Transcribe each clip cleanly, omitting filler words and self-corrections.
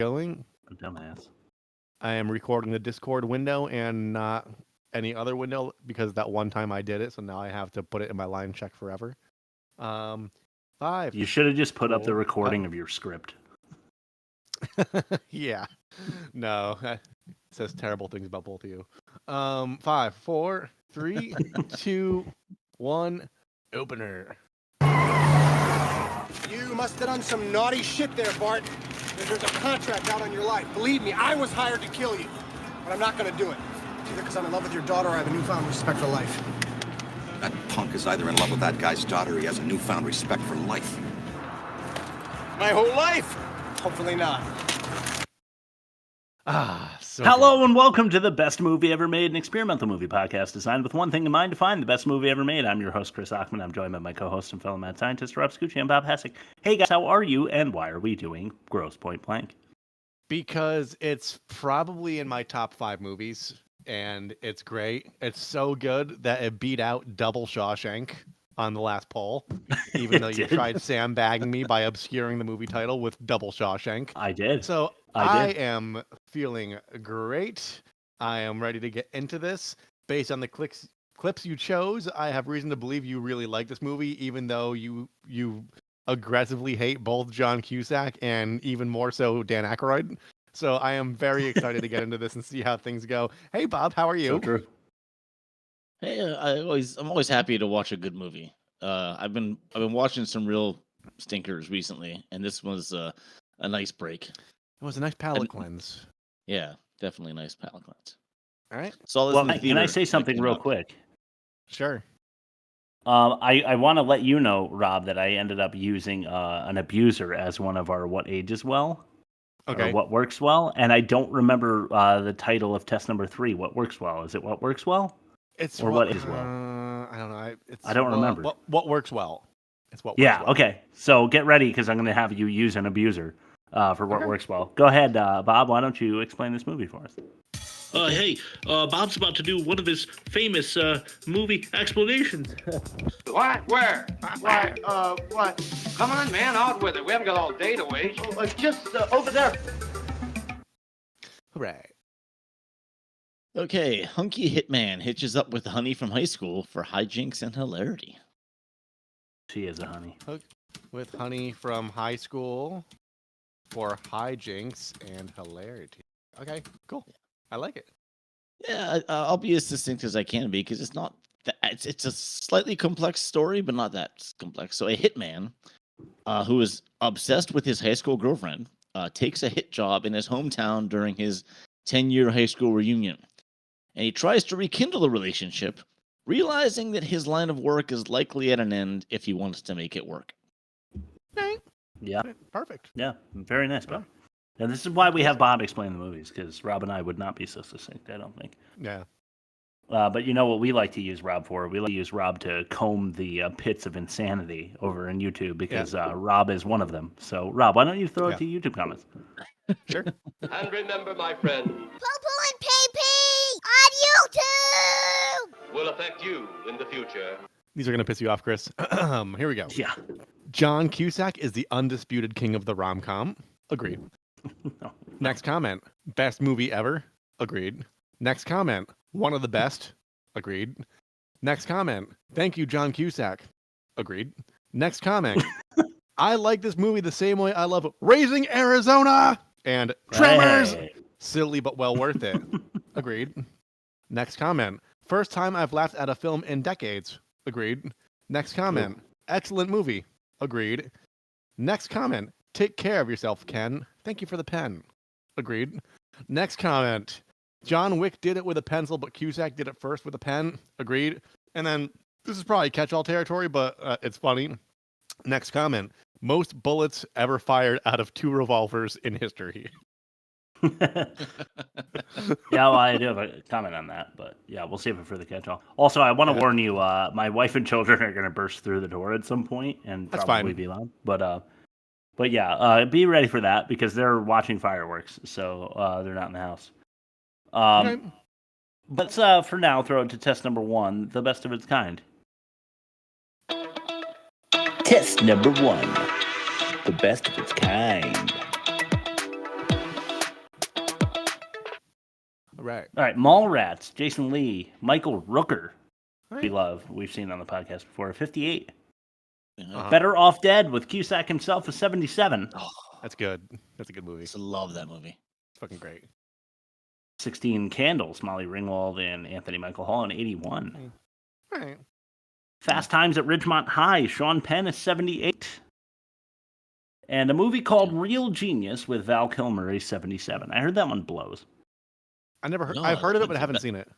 going. A dumbass. I am recording the Discord window and not any other window because that one time I did it, so now I have to put it in my line check forever. 5. You should have just put up the recording of your script. Yeah. No, it says terrible things about both of you. 5, 4, 3, 2, 1, opener. You must have done some naughty shit there, Bart. There's a contract out on your life. Believe me, I was hired to kill you. But I'm not gonna do it. It's either because I'm in love with your daughter or I have a newfound respect for life. That punk is either in love with that guy's daughter or he has a newfound respect for life. My whole life! Hopefully not. So Hello good. and welcome to the Best Movie Ever Made, an experimental movie podcast designed with one thing in mind: to find the best movie ever made. I'm your host, Chris Achman. I'm joined by my co-host and fellow mad scientist, Rob Scucci, and Bob Hessick. Hey guys, how are you? And why are we doing Grosse Pointe Blank? Because it's probably in my top 5 movies, and it's great. It's so good that it beat out Double Shawshank on the last poll, even though you tried sandbagging me by obscuring the movie title with Double Shawshank. I did. So I I am feeling great. I am ready to get into this. Based on the clips you chose, I have reason to believe you really like this movie, even though you aggressively hate both John Cusack and even more so Dan Aykroyd. So I am very excited to get into this and see how things go. Hey Bob, how are you? So true. Hey, I'm always happy to watch a good movie. I've been watching some real stinkers recently, and this was a nice break. It was a nice palate cleanse. Yeah, definitely a nice palate cleanse. All right. So Well, can I say something real quick? Sure. I want to let you know, Rob, that I ended up using an abuser as one of our What Ages Well? Okay. Or What Works Well? And I don't remember the title of test number 3, What Works Well? Is it What Works Well? It's or what is well? I don't know. I don't remember. What works well? It's what works Yeah, well. okay. So get ready, because I'm going to have you use an abuser for What Works Well. Go ahead, Bob. Why don't you explain this movie for us? Hey, Bob's about to do one of his famous movie explanations. What? Where? Why, what? Come on, man, out with it. We haven't got all day to wait. Just over there. Hooray. Okay, Hunky Hitman hitches up with Honey from high school for hijinks and hilarity. She is a honey. With Honey from high school for hijinks and hilarity. Okay, cool. I like it. Yeah, I'll be as succinct as I can be because it's not that, it's a slightly complex story, but not that complex. So a hitman who is obsessed with his high school girlfriend takes a hit job in his hometown during his 10-year high school reunion. And he tries to rekindle the relationship, realizing that his line of work is likely at an end if he wants to make it work. Okay. Yeah. Perfect. Yeah, very nice, Bob. And this is why we have Bob explain the movies, because Rob and I would not be so succinct, I don't think. Yeah. But you know what we like to use Rob for? We like to use Rob to comb the pits of insanity over in YouTube, because Rob is one of them. So, Rob, why don't you throw it to YouTube comments? Sure. And remember, my friend, Poo-poo and pee-pee on YouTube! will affect you in the future. These are going to piss you off, Chris. Here we go. Yeah. John Cusack is the undisputed king of the rom-com. Agreed. No. Next comment. Best movie ever. Agreed. Next comment. One of the best. Agreed. Next comment. Thank you, John Cusack. Agreed. Next comment. I like this movie the same way I love Raising Arizona and Tremors. Hey. Silly but well worth it. Agreed. Next comment. First time I've laughed at a film in decades. Agreed. Next comment. Excellent movie. Agreed. Next comment. Take care of yourself, Ken. Thank you for the pen. Agreed. Next comment. John Wick did it with a pencil, but Cusack did it first with a pen. Agreed. And then, this is probably catch-all territory, but it's funny. Next comment. Most bullets ever fired out of 2 revolvers in history. Yeah, well, I do have a comment on that, but yeah, we'll save it for the catch-all. Also, I want to warn you, my wife and children are going to burst through the door at some point and That's probably fine. be loud. But yeah, be ready for that because they're watching fireworks, so they're not in the house. Okay. But for now, throw it to test number 1, the best of its kind. Test number 1, the best of its kind. All right. All right, Mallrats, Jason Lee, Michael Rooker. Right. We love. We've seen on the podcast before. 58. Uh-huh. Better Off Dead with Cusack himself is 77. Oh, That's good. That's a good movie. I love that movie. It's fucking great. 16 Candles, Molly Ringwald and Anthony Michael Hall in 81. All right. Fast Times at Ridgemont High, Sean Penn is 78. And a movie called Real Genius with Val Kilmer is 77. I heard that one blows. I never heard. No, I've heard of it, but I that's- haven't seen it.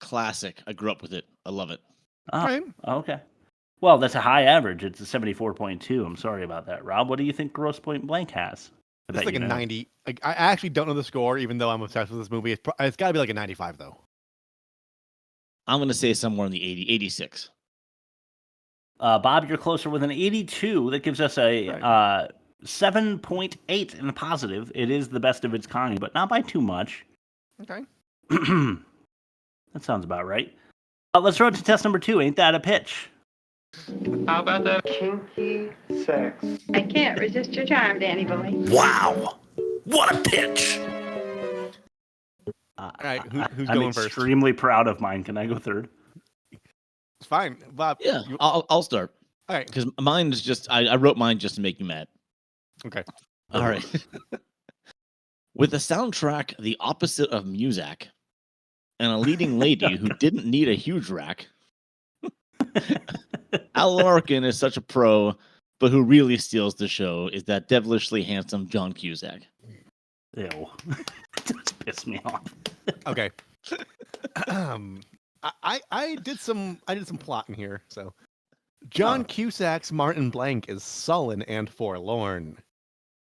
Classic. I grew up with it. I love it. Oh, Right. okay. Well, that's a high average. It's a 74.2. I'm sorry about that. Rob, what do you think Grosse Pointe Blank has? I It's bet like you a know. 90. Like, I actually don't know the score, even though I'm obsessed with this movie. It's got to be like a 95, though. I'm going to say somewhere in the 86. Bob, you're closer with an 82. That gives us a 7.8 in the positive. It is the best of its kind, but not by too much. Okay. That sounds about right. Let's throw it to test number 2. Ain't that a pitch? How about that kinky sex? I can't resist your charm, Danny boy. Wow. What a pitch. All right. Who's I'm going first? extremely proud of mine. Can I go third? It's fine. Bob. Yeah, You- I'll start. All right. Because mine is just, I wrote mine just to make you mad. Okay. All right. With a soundtrack the opposite of Muzak and a leading lady who didn't need a huge rack, Al Larkin is such a pro, but who really steals the show is that devilishly handsome John Cusack. Ew. Just piss me off. Okay. I did some plotting here. So, John Cusack's Martin Blank is sullen and forlorn.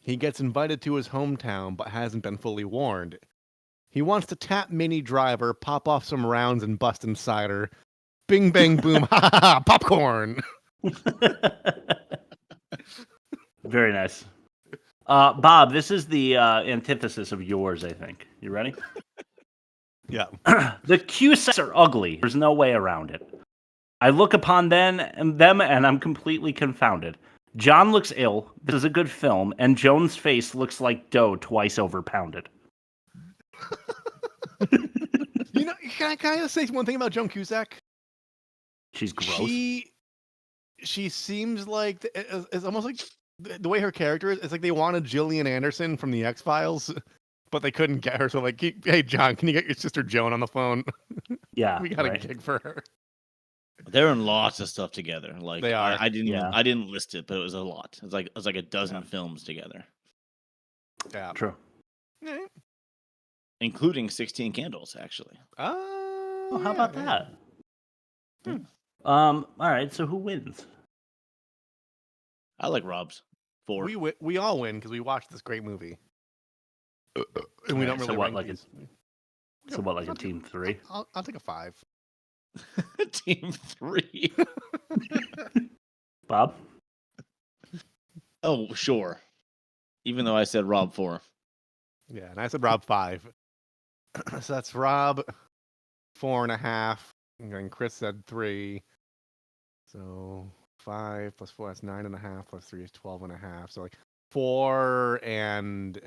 He gets invited to his hometown, but hasn't been fully warned. He wants to tap Minnie Driver, pop off some rounds, and bust inside her. Bing, bang, boom, ha ha ha, popcorn. Very nice. Bob, this is the antithesis of yours, I think. You ready? Yeah. The Cusacks are ugly. There's no way around it. I look upon them and I'm completely confounded. John looks ill. This is a good film, and Joan's face looks like dough twice over pounded. You know, can I just say one thing about Joan Cusack? She's gross. She seems like it's almost like the way her character is. It's like they wanted Gillian Anderson from the X-Files, but they couldn't get her. So like, hey John, can you get your sister Joan on the phone? Yeah, we got right. a gig for her. They're in lots of stuff together. Like They are. I didn't Yeah. I didn't list it, but it was a lot. It was like a dozen films together, Yeah. True. Yeah. including 16 Candles, actually. Oh, how about that? Hmm. All right. So who wins? I like Rob's 4. We all win because we watched this great movie, and we don't So really. what, rank like these. So what, like a team 3? I'll take a 5. Team 3. Bob? Oh, sure. Even though I said Rob 4. Yeah, and I said Rob 5. So that's Rob 4.5, and Chris said 3. So 5 plus 4, that's 9.5 plus 3 is 12.5. So like 4 and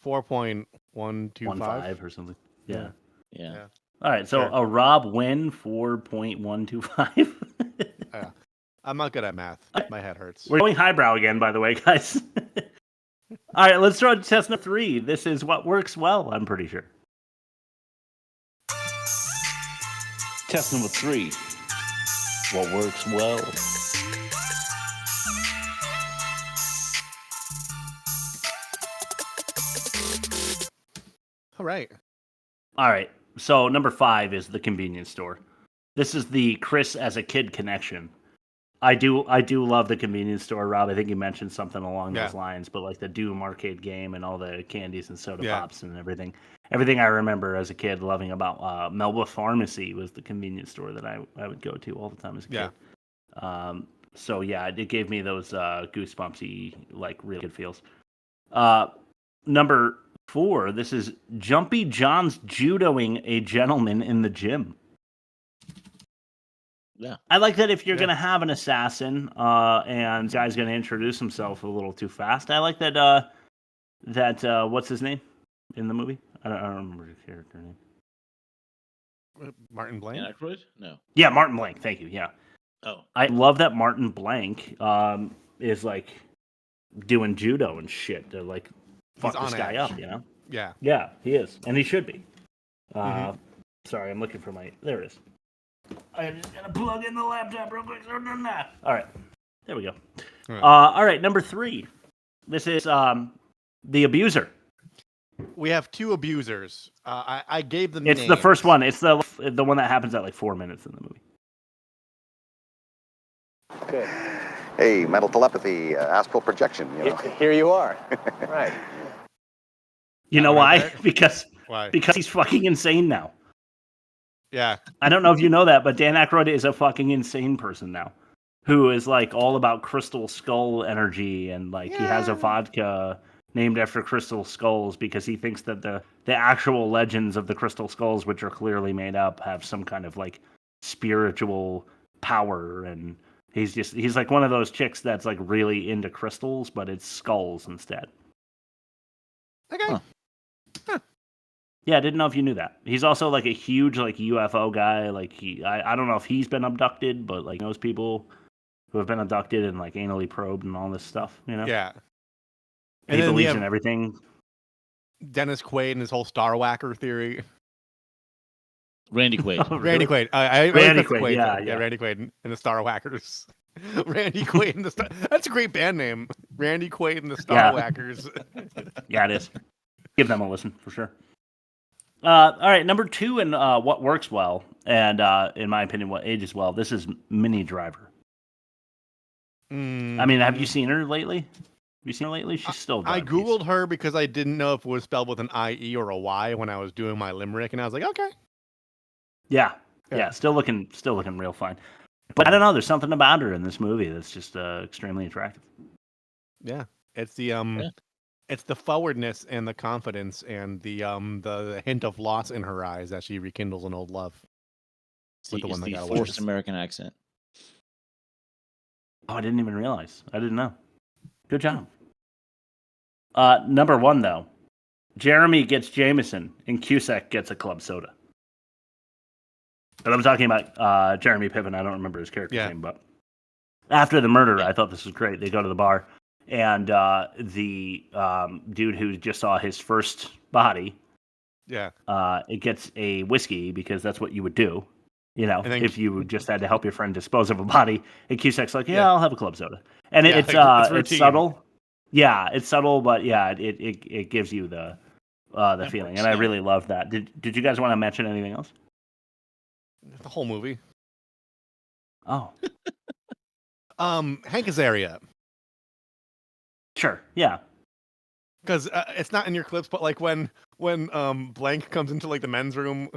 4.125 1.5 or something. Yeah. Yeah. All right. So Sure. a Rob win 4.125. I'm not good at math. My head hurts. We're going highbrow again, by the way, guys. All right, let's throw to test number 3. This is what works well, I'm pretty sure. Test number 3. What works well? All right. All right. So number 5 is the convenience store. This is the Chris as a kid connection. I do love the convenience store, Rob. I think you mentioned something along those lines, but like the Doom arcade game and all the candies and soda pops and everything. Everything I remember as a kid loving about Melba Pharmacy was the convenience store that I would go to all the time as a kid. So yeah, it gave me those goosebumpsy, like really good feels. Number 4, this is Jumpy John's judoing a gentleman in the gym. Yeah. I like that if you're going to have an assassin and the guy's going to introduce himself a little too fast. I like that, what's his name? in the movie? I don't remember his character name. Martin Blank? Aykroyd? No. Yeah, Martin Blank. Thank you. Yeah. Oh. I love that Martin Blank is like doing judo and shit to like fuck this guy up, you know? Yeah. Yeah, he is. And he should be. Sorry, I'm looking for my... There it is. I'm just going to plug in the laptop real quick. All right. There we go. All right, number 3. This is The Abuser. We have 2 abusers. I gave them It's names. the first one. It's the one that happens at like 4 minutes in the movie. Good. Hey, mental telepathy, astral projection, you know. Here you are. Right. You know why? Right. Because Why? Because he's fucking insane now. Yeah. I don't know if you know that, but Dan Aykroyd is a fucking insane person now, who is like all about crystal skull energy, and like he has a vodka named after crystal skulls because he thinks that the actual legends of the crystal skulls, which are clearly made up, have some kind of like spiritual power. And he's like one of those chicks that's like really into crystals, but it's skulls instead. Okay. Huh. Yeah, I didn't know if you knew that. He's also like a huge like UFO guy. Like I don't know if he's been abducted, but like knows people who have been abducted and like anally probed and all this stuff, you know? Yeah. And he believes in everything. Dennis Quaid and his whole Star-Whacker theory. Randy Quaid. Oh, really? Randy Quaid. Randy Quaid, yeah. Randy Quaid and the Star-Whackers. Randy Quaid and the Star... That's a great band name. Randy Quaid and the Star-Whackers. Yeah, it is. Give them a listen, for sure. All right, number 2 in what works well, and in my opinion, what ages well, this is Minnie Driver. I mean, have you seen her lately? Have you seen her lately? She's still I Googled her because I didn't know if it was spelled with an I-E or a Y when I was doing my limerick, and I was like, okay. Yeah, still looking real fine. But I don't know, there's something about her in this movie that's just extremely attractive. Yeah, it's the it's the forwardness and the confidence and the hint of loss in her eyes as she rekindles an old love. With the one that forced American accent. Oh, I didn't even realize. I didn't know. Good job. Number 1, though. Jeremy gets Jameson and Cusack gets a club soda. But I'm talking about Jeremy Piven. I don't remember his character name, but after the murder, I thought this was great. They go to the bar, and the dude who just saw his first body, it gets a whiskey because that's what you would do, you know, if you just had to help your friend dispose of a body. And Cusack's like, I'll have a club soda, and it's subtle. Yeah, it's subtle, but it gives you the feeling, and I really love that. Did you guys want to mention anything else? The whole movie. Oh. Hank Azaria. Sure. Yeah. Because it's not in your clips, but like when Blank comes into like the men's room,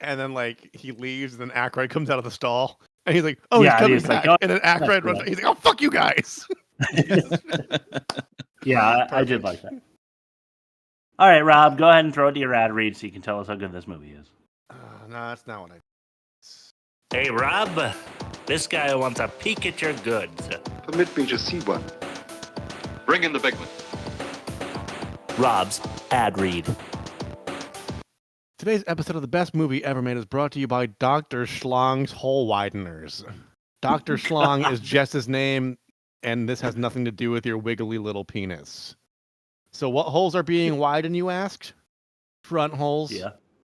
and then like he leaves, and then Aykroyd comes out of the stall, and he's like, "Oh, he's coming back," like, and then Aykroyd runs. He's like, "Oh, fuck you guys." Yeah, I did like that. All right, Rob, go ahead and throw it to your ad read so you can tell us how good this movie is. No, that's not what I. Hey, Rob, this guy wants a peek at your goods. Permit me to see one. Bring in the big one. Rob's ad read. Today's episode of The Best Movie Ever Made is brought to you by Dr. Schlong's Hole Wideners. Dr. Schlong is just his name, and this has nothing to do with your wiggly little penis. So what holes are being widened, you asked? Front holes,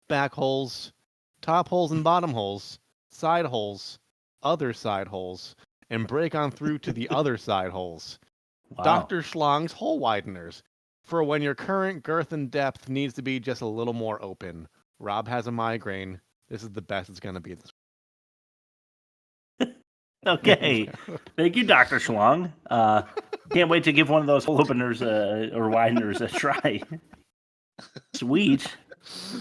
back holes, top holes and bottom holes, side holes, other side holes, and break on through to the other side holes. Wow. Dr. Schlong's Hole Wideners, for when your current girth and depth needs to be just a little more open. Rob has a migraine. This is the best it's going to be. Okay. Thank you, Dr. Schlong. Can't wait to give one of those hole openers or wideners a try. Sweet.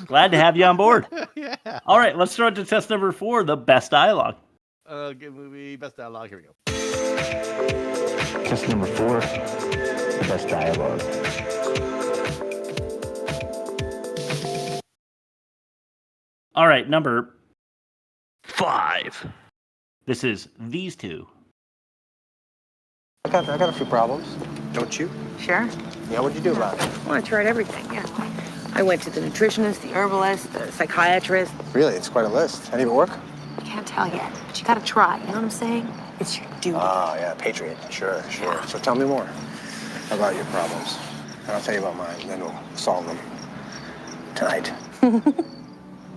Glad to have you on board. Yeah. All right, let's throw it to test number 4, the best dialogue. Good movie, best dialogue. Here we go. Test number 4, the best dialogue. All right, number 5. This is these two. I got a few problems. Don't you? Sure. Yeah, what'd you do about it? Well, I tried everything, yeah. I went to the nutritionist, the herbalist, the psychiatrist. Really? It's quite a list. Any of it work? I can't tell yet, but you gotta try. You know what I'm saying? It's your duty. Oh, yeah, patriot. Sure. So tell me more about your problems. And I'll tell you about mine, and then we'll solve them tonight.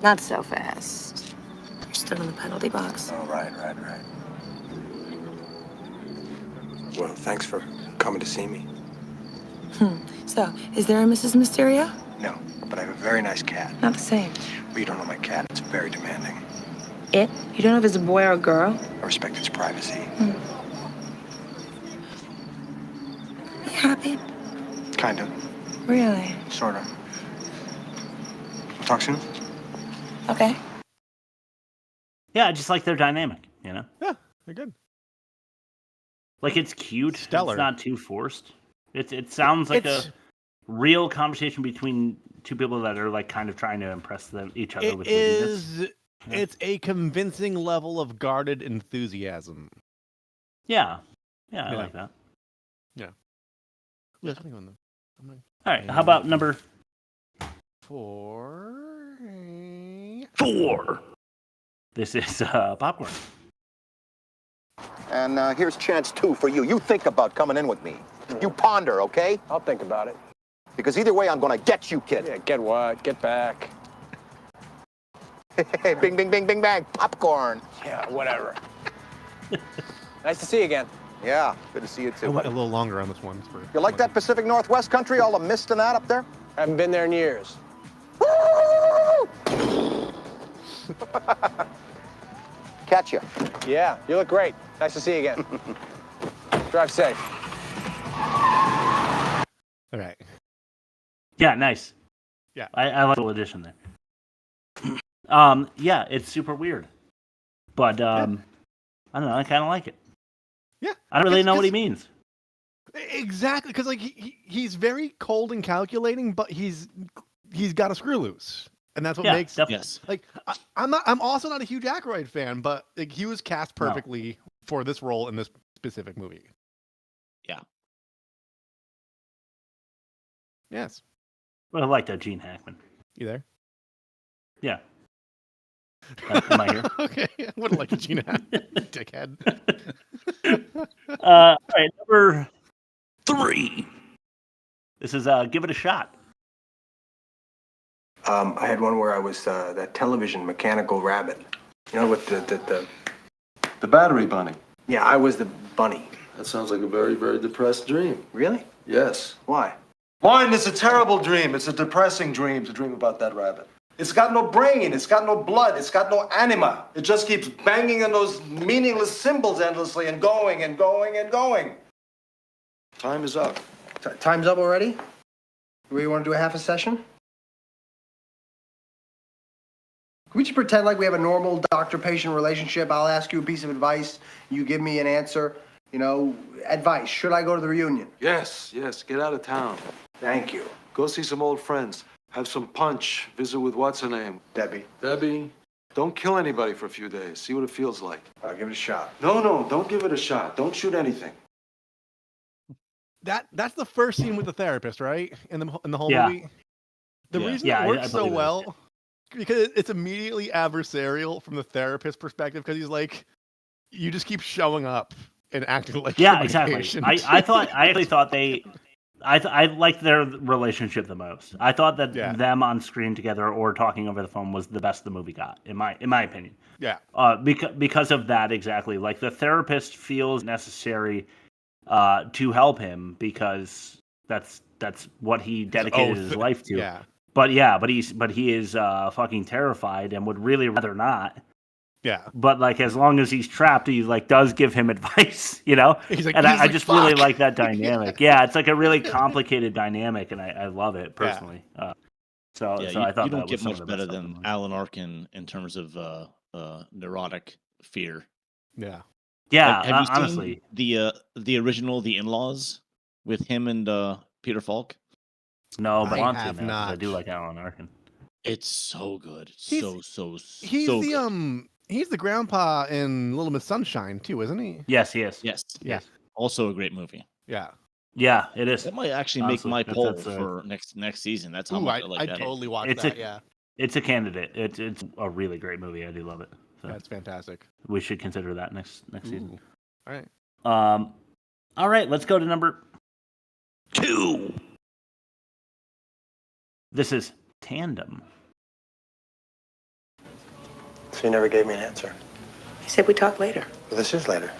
Not so fast. You're still in the penalty box. Oh, right. Well, thanks for coming to see me. So, is there a Mrs. Mysterio? No, but I have a very nice cat. Not the same. Well, you don't know my cat. It's very demanding. It? You don't know if it's a boy or a girl? I respect its privacy. You happy? Kind of. Really? Sort of. We'll talk soon? Okay. Yeah, I just like their dynamic, you know? Yeah, they're good. Like, it's cute. Stellar. It's not too forced. It sounds like a real conversation between two people that are, like, kind of trying to impress each other with wittiness. It's a convincing level of guarded enthusiasm. Yeah. Yeah, I like that. Yeah. All right, how about number 4? 4. This is popcorn. And here's chance 2 for you. You think about coming in with me. You ponder, okay? I'll think about it. Because either way, I'm gonna get you, kid. Yeah, get what? Get back. Hey, bing, bing, bing, bing, bang. Popcorn. Yeah, whatever. Nice to see you again. Yeah, good to see you, too. I went a little longer on this one. You like that Pacific Northwest country, all the mist and that up there? Haven't been there in years. Catch you. Yeah, you look great. Nice to see you again. Drive safe. All right. Yeah, nice. Yeah. I like the little addition there. Yeah, it's super weird. But, I don't know, I kind of like it. Yeah. I don't really know what he means. Exactly, because like he's very cold and calculating, but he's got a screw loose, and that's what makes like I'm also not a huge Aykroyd fan, but like, he was cast perfectly for this role in this specific movie. Yeah. Yes. Well, I like that Gene Hackman. You there? Yeah. Am I here? Okay. I would have liked a Gene Hackman, dickhead. All right, number 3. This is Give It a Shot. I had one where I was that television mechanical rabbit. You know, with The battery bunny. Yeah, I was the bunny. That sounds like a very, very depressed dream. Really? Yes. Why? Mine is a terrible dream. It's a depressing dream to dream about that rabbit. It's got no brain. It's got no blood. It's got no anima. It just keeps banging on those meaningless symbols endlessly and going and going and going. Time is up. Time's up already? We want to do a half a session? Can we just pretend like we have a normal doctor-patient relationship? I'll ask you a piece of advice. You give me an answer. You know, advice. Should I go to the reunion? Yes. Get out of town. Thank you. Go see some old friends. Have some punch. Visit with what's her name? Debbie. Debbie. Don't kill anybody for a few days. See what it feels like. I'll give it a shot. No, don't give it a shot. Don't shoot anything. That's the first scene with the therapist, right? In the whole movie. The reason it works so well because it's immediately adversarial from the therapist perspective because he's like, you just keep showing up and acting like exactly. Patient. I actually thought I liked their relationship the most. I thought that them on screen together or talking over the phone was the best the movie got, in my opinion. Yeah. Because of that exactly. Like the therapist feels necessary to help him because that's what he dedicated his life to. Yeah. But he is fucking terrified and would really rather not. Yeah. But like as long as he's trapped, he like does give him advice, you know? I just really like that dynamic. Yeah, it's like a really complicated dynamic and I love it personally. So I thought you don't that get was much better than Alan Arkin in terms of neurotic fear. Yeah. Yeah, have you honestly. seen the original The In-Laws with him and Peter Falk? No, but I I want have to now, 'cause not. I do like Alan Arkin. It's so good. He's Good. He's the grandpa in Little Miss Sunshine too, isn't he? Yes, he is. Yes. Also a great movie. Yeah. Yeah, it is. That might actually Honestly, make my poll that's for next season. That's how Ooh, much I like I'd that. totally watch It's that. a- Yeah, It's a candidate. It's a really great movie. I do love it. So that's fantastic. we should consider that next season. All right. All right, let's go to number 2. This is Tandem. So you never gave me an answer. He said we talk later. Well, this is later.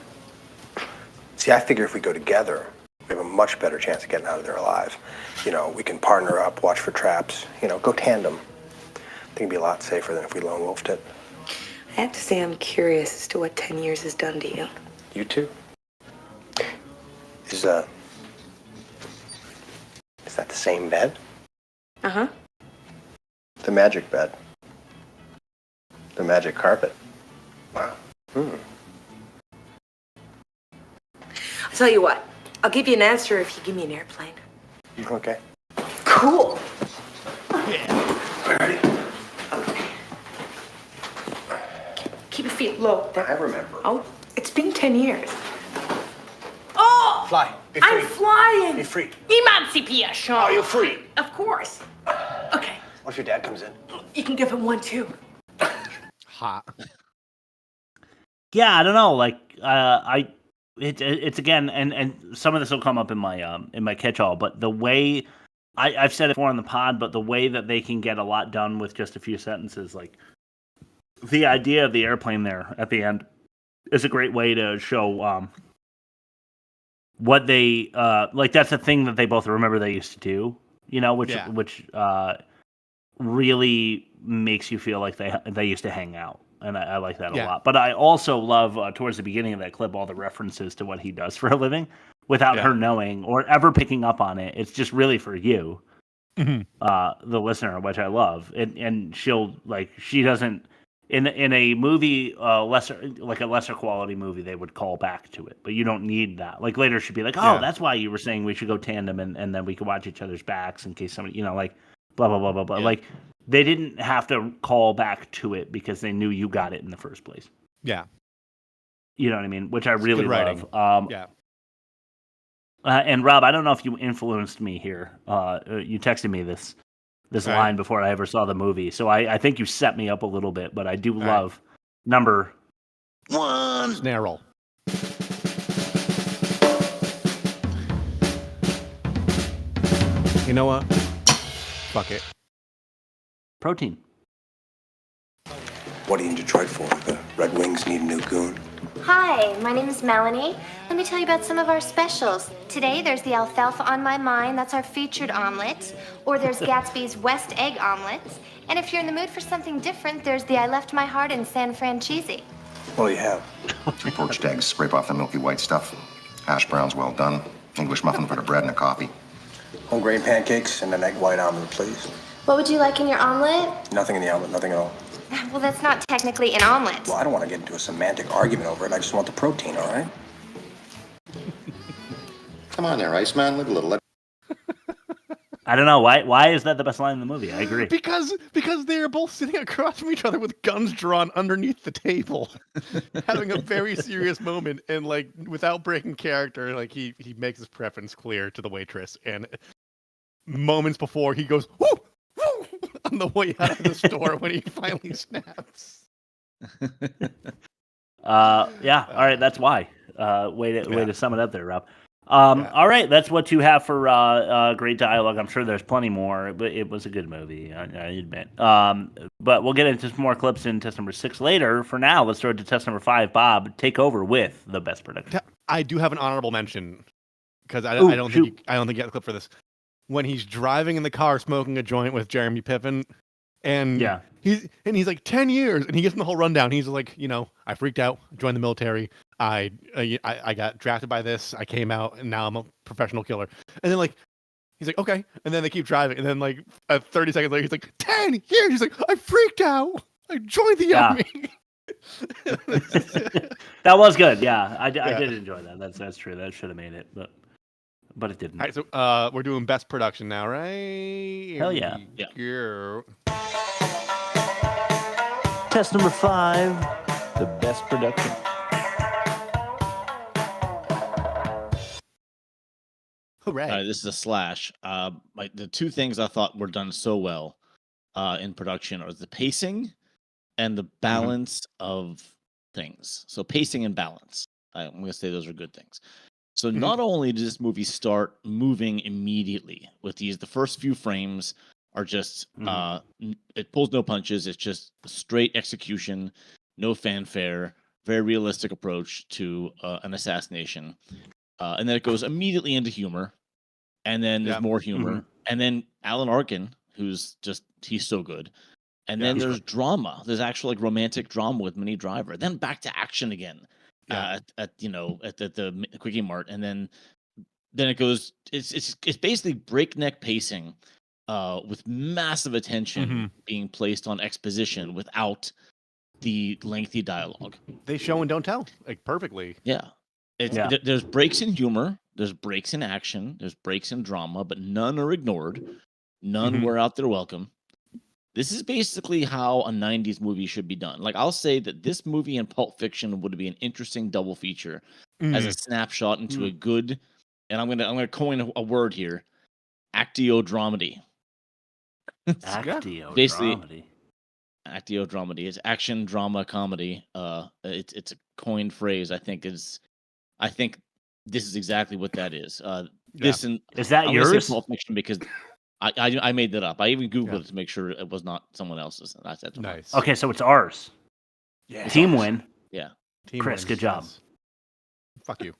See, I figure if we go together, we have a much better chance of getting out of there alive. You know, we can partner up, watch for traps, you know, go tandem. I think it'd be a lot safer than if we lone wolfed it. I have to say I'm curious as to what 10 years has done to you. You too. Is that the same bed? Uh-huh. The magic bed. The magic carpet. Wow. I'll tell you what. I'll give you an answer if you give me an airplane. Okay. Cool. Ready? Keep your feet low. I remember. Oh, it's been 10 years. Oh! Fly. Be free. I'm flying. Be free. Emancipation. Oh, you're free. Of course. Okay. What if your dad comes in? You can give him one, too. Hot. Yeah, I don't know. Like, it's again, and some of this will come up in my catch-all. But the way I've said it before on the pod, but the way that they can get a lot done with just a few sentences, like the idea of the airplane there at the end, is a great way to show what they like. That's a thing that they both remember they used to do. You know, which really makes you feel like they used to hang out. And I like that a lot. But I also love, towards the beginning of that clip, all the references to what he does for a living without her knowing or ever picking up on it. It's just really for you, the listener, which I love. And she doesn't, in a movie, a lesser quality movie, they would call back to it. But you don't need that. Like later she'd be like, oh, that's why you were saying we should go tandem and then we could watch each other's backs in case somebody, like blah, blah, blah, blah, blah. Like, they didn't have to call back to it because they knew you got it in the first place. Yeah. You know what I mean? Which I really love. Yeah. And Rob, I don't know if you influenced me here. You texted me this line before I ever saw the movie. So I think you set me up a little bit, but I do love number 1. Snare roll. You know what? Fuck it. Protein. What are you in Detroit for? The Red Wings need a new goon. Hi, my name is Melanie. Let me tell you about some of our specials. Today, there's the alfalfa on my mind. That's our featured omelet. Or there's Gatsby's West Egg omelet. And if you're in the mood for something different, there's the I Left My Heart in San Fran cheesy. What do you have? 3 poached eggs, scrape off the milky white stuff. Hash browns well done. English muffin for the bread and a coffee. Whole grain pancakes and an egg white omelet, please. What would you like in your omelet? Nothing in the omelet, nothing at all. Well, that's not technically an omelet. Well, I don't want to get into a semantic argument over it. I just want the protein, all right? Come on there, Iceman. Live a little. I don't know. Why is that the best line in the movie? I agree. Because they're both sitting across from each other with guns drawn underneath the table, having a very serious moment, and like without breaking character, like he makes his preference clear to the waitress, and moments before he goes woo, woo, on the way out of the store when he finally snaps. Yeah. All right. That's why. Way to sum it up there, Rob. All right. That's what you have for great dialogue. I'm sure there's plenty more, but it was a good movie. I admit. But we'll get into some more clips in test number 6 later. For now, let's throw it to test number 5. Bob, take over with the best production. I do have an honorable mention because I don't think you get the clip for this. When he's driving in the car smoking a joint with Jeremy Piven, and he's like 10 years, and he gives him the whole rundown. He's like, I freaked out, joined the military, I got drafted by this, I came out, and now I'm a professional killer. And then he's like, okay, and then they keep driving, and then 30 seconds later, he's like, 10 years. He's like, I freaked out, I joined the army. That was good. Yeah, I did enjoy that. That's true. That should have made it, but it didn't. All right, so we're doing best production now, right? Hell yeah. Yeah. Test number 5, the best production. Blu-ray. This is a slash. The two things I thought were done so well in production are the pacing and the balance of things. So pacing and balance. I'm going to say those are good things. So not only does this movie start moving immediately with the first few frames are just it pulls no punches. It's just straight execution, no fanfare, very realistic approach to an assassination. And then it goes immediately into humor, and then there's more humor, and then Alan Arkin, he's so good. And then there's drama. There's actual like romantic drama with Minnie Driver. Then back to action again at the Quickie Mart, and then it goes. It's basically breakneck pacing, with massive attention being placed on exposition without the lengthy dialogue. They show and don't tell, like perfectly. Yeah, there's breaks in humor, there's breaks in action, there's breaks in drama, but none are ignored. None were out there welcome. This is basically how a 90s movie should be done. Like, I'll say that this movie and Pulp Fiction would be an interesting double feature as a snapshot into a good, and I'm gonna coin a word here, Actio-dramedy. Actio-dramedy. Actio-dramedy. It's action, drama, comedy. It's a coined phrase. I think this is exactly what that is. Is that yours? Pulp Fiction because I made that up. I even Googled it to make sure it was not someone else's. That's nice. Okay, so it's ours. Yeah. Team win. Yeah. Chris, good job. Fuck you.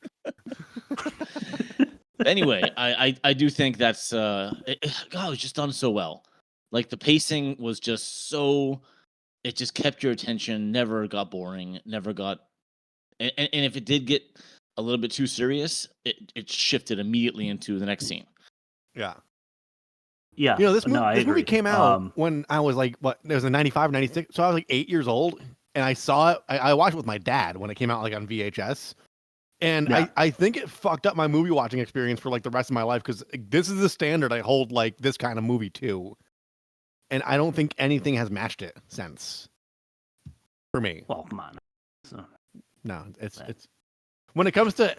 Anyway, I do think that's it was just done so well. Like the pacing was just so, it just kept your attention, never got boring, never got, and if it did get a little bit too serious, it shifted immediately into the next scene. Yeah. Yeah. You know, this movie came out when I was like, it was in 95, 96. So I was like 8 years old, and I saw it. I watched it with my dad when it came out, like on VHS. And I think it fucked up my movie watching experience for like the rest of my life, because this is the standard I hold like this kind of movie to. And I don't think anything has matched it since. For me. Well, come on. No, it's when it comes to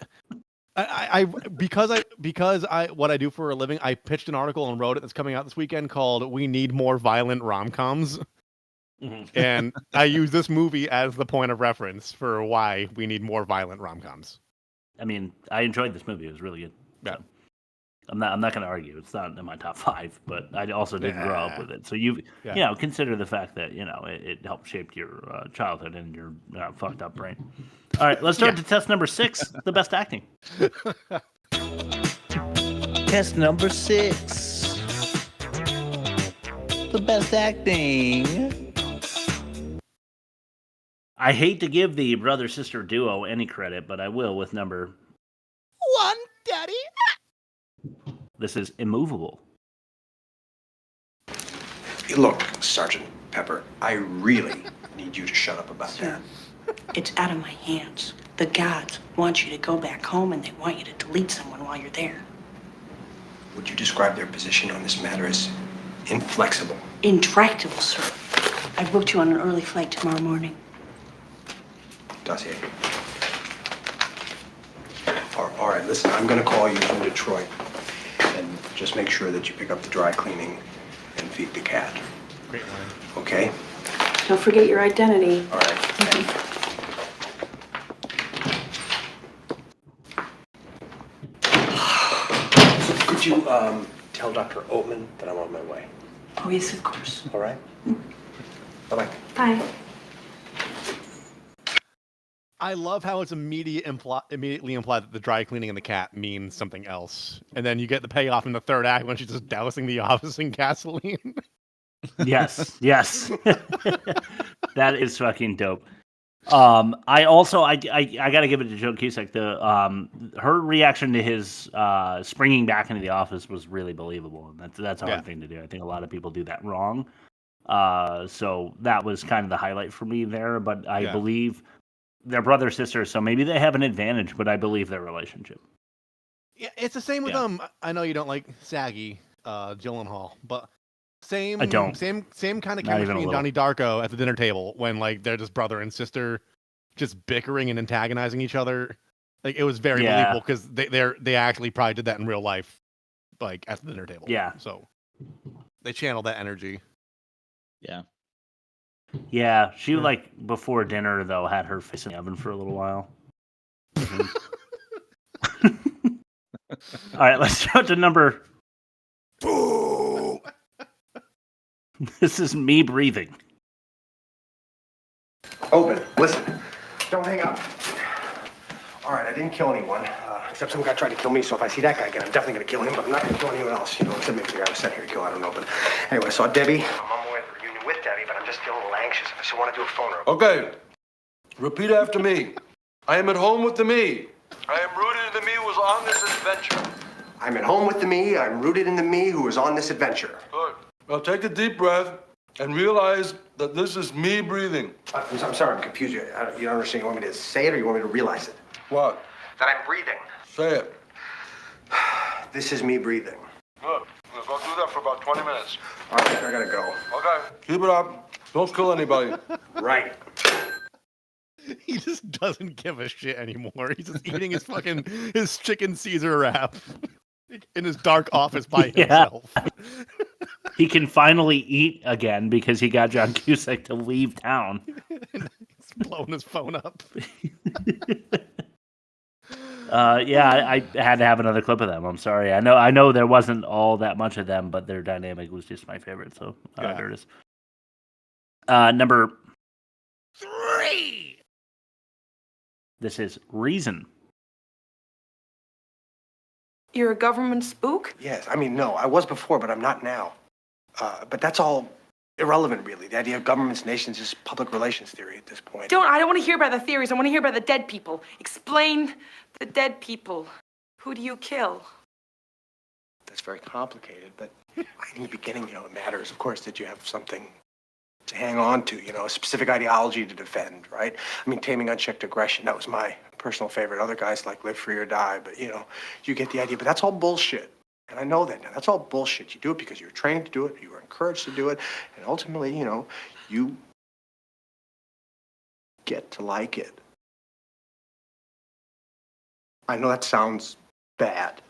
because what I do for a living, I pitched an article and wrote it that's coming out this weekend called "We Need More Violent Rom-Coms." And I use this movie as the point of reference for why we need more violent rom-coms. I mean, I enjoyed this movie. It was really good. Yeah. So I'm not going to argue. It's not in my top 5, but I also didn't grow up with it. So you consider the fact that, it helped shape your childhood and your fucked up brain. All right, let's start to test number 6, the best acting. Test number 6. The best acting. I hate to give the brother-sister duo any credit, but I will with number 1, Daddy. This is Immovable. Look, Sergeant Pepper, I really need you to shut up about that. It's out of my hands. The gods want you to go back home, and they want you to delete someone while you're there. Would you describe their position on this matter as inflexible? Intractable, sir. I booked you on an early flight tomorrow morning. Dossier. All right, listen, I'm going to call you from Detroit. And just make sure that you pick up the dry cleaning and feed the cat. Great line. Okay? Don't forget your identity. All right. Could you tell Dr. Oatman that I'm on my way? Oh, yes, of course. All right? Bye-bye. Bye. I love how it's immediately implied that the dry cleaning and the cat means something else. And then you get the payoff in the third act when she's just dousing the office in gasoline. Yes. That is fucking dope. I gotta give it to John Cusack. Her reaction to his springing back into the office was really believable, and that's a hard thing to do. I think a lot of people do that wrong. So that was kind of the highlight for me there. But I believe they're brother sisters, so maybe they have an advantage. But I believe their relationship. Yeah, it's the same with I know you don't like saggy Gyllenhaal, but same kind of chemistry in Donnie Darko at the dinner table when like they're just brother and sister, just bickering and antagonizing each other. Like it was very believable because they actually probably did that in real life like at the dinner table. Yeah. So they channel that energy. Yeah. Yeah, she like before dinner though had her face in the oven for a little while. All right, let's jump to number. Boo! This is me breathing. Open. Listen. Don't hang up. All right, I didn't kill anyone, except some guy tried to kill me, so if I see that guy again, I'm definitely going to kill him, but I'm not going to kill anyone else, you know, except maybe the guy I was sent here to kill, I don't know. But anyway, I saw Debbie. I'm on my way to the reunion with Debbie, but I'm just feeling a little anxious. I still want to do a phone her. Okay. Repeat after me. I am at home with the me. I am rooted in the me who was on this adventure. I'm at home with the me. I'm rooted in the me who was on this adventure. Good. Now take a deep breath and realize that this is me breathing. I'm sorry, I'm confused. You don't understand. You want me to say it or you want me to realize it? What? That I'm breathing. Say it. This is me breathing. Good. We'll go do that for about 20 minutes. All right, I gotta go. Okay. Keep it up. Don't kill anybody. Right. He just doesn't give a shit anymore. He's just eating his chicken Caesar wrap in his dark office by himself. He can finally eat again because he got John Cusack to leave town. He's blowing his phone up. Yeah, I had to have another clip of them. I'm sorry. I know there wasn't all that much of them, but their dynamic was just my favorite. So there it is. Number 3. This is Reason. You're a government spook? Yes, I mean, no, I was before, but I'm not now. But that's all irrelevant, really. The idea of governments, nations is public relations theory at this point. I don't want to hear about the theories. I want to hear about the dead people. Explain the dead people. Who do you kill? That's very complicated, but in the beginning, it matters, of course, that you have something to hang on to, a specific ideology to defend, right? I mean, taming unchecked aggression, that was my personal favorite. Other guys like Live Free or Die, but, you get the idea. But that's all bullshit. And I know that now. That's all bullshit. You do it because you're trained to do it, you were encouraged to do it, and ultimately, you get to like it. I know that sounds bad.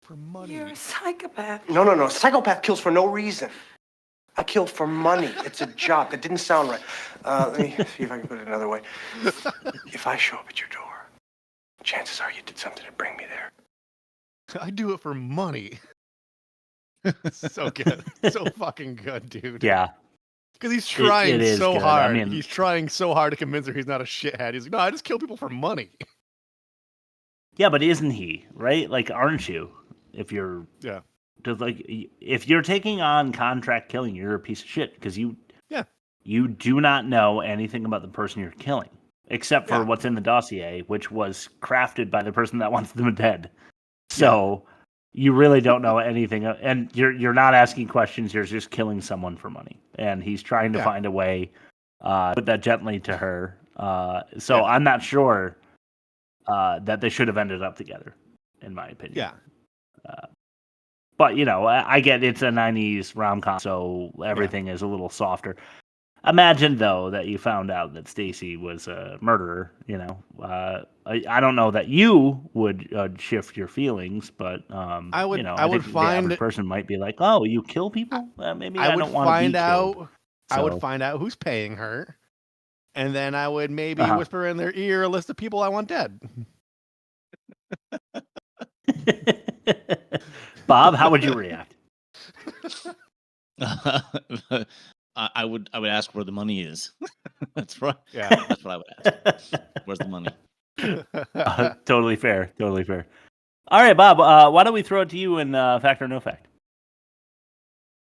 For money. You're a psychopath. No. Psychopath kills for no reason. I kill for money. It's a job. That didn't sound right. Let me see if I can put it another way. If I show up at your door, chances are you did something to bring me there. I do it for money. So good. So fucking good, dude. Yeah. Because he's trying so good. hard. I mean, he's trying so hard to convince her he's not a shithead. He's like, no, I just kill people for money. Yeah, but isn't he, right? Like, aren't you? If you're... Yeah. If you're taking on contract killing, you're a piece of shit because you do not know anything about the person you're killing, except for what's in the dossier, which was crafted by the person that wants them dead. So you really don't know anything, and you're not asking questions. You're just killing someone for money, and he's trying to find a way to put that gently to her. So I'm not sure that they should have ended up together, in my opinion. Yeah. But, I get it's a 90s rom-com, so everything is a little softer. Imagine, though, that you found out that Stacy was a murderer, I don't know that you would shift your feelings, but, I think the average person might be like, oh, you kill people? Maybe I don't want to be killed. I would find out who's paying her, and then I would maybe whisper in their ear a list of people I want dead. Bob, how would you react? I would ask where the money is. That's right. Yeah, that's what I would ask. Where's the money? Totally fair. Totally fair. All right, Bob. Why don't we throw it to you in fact or no fact?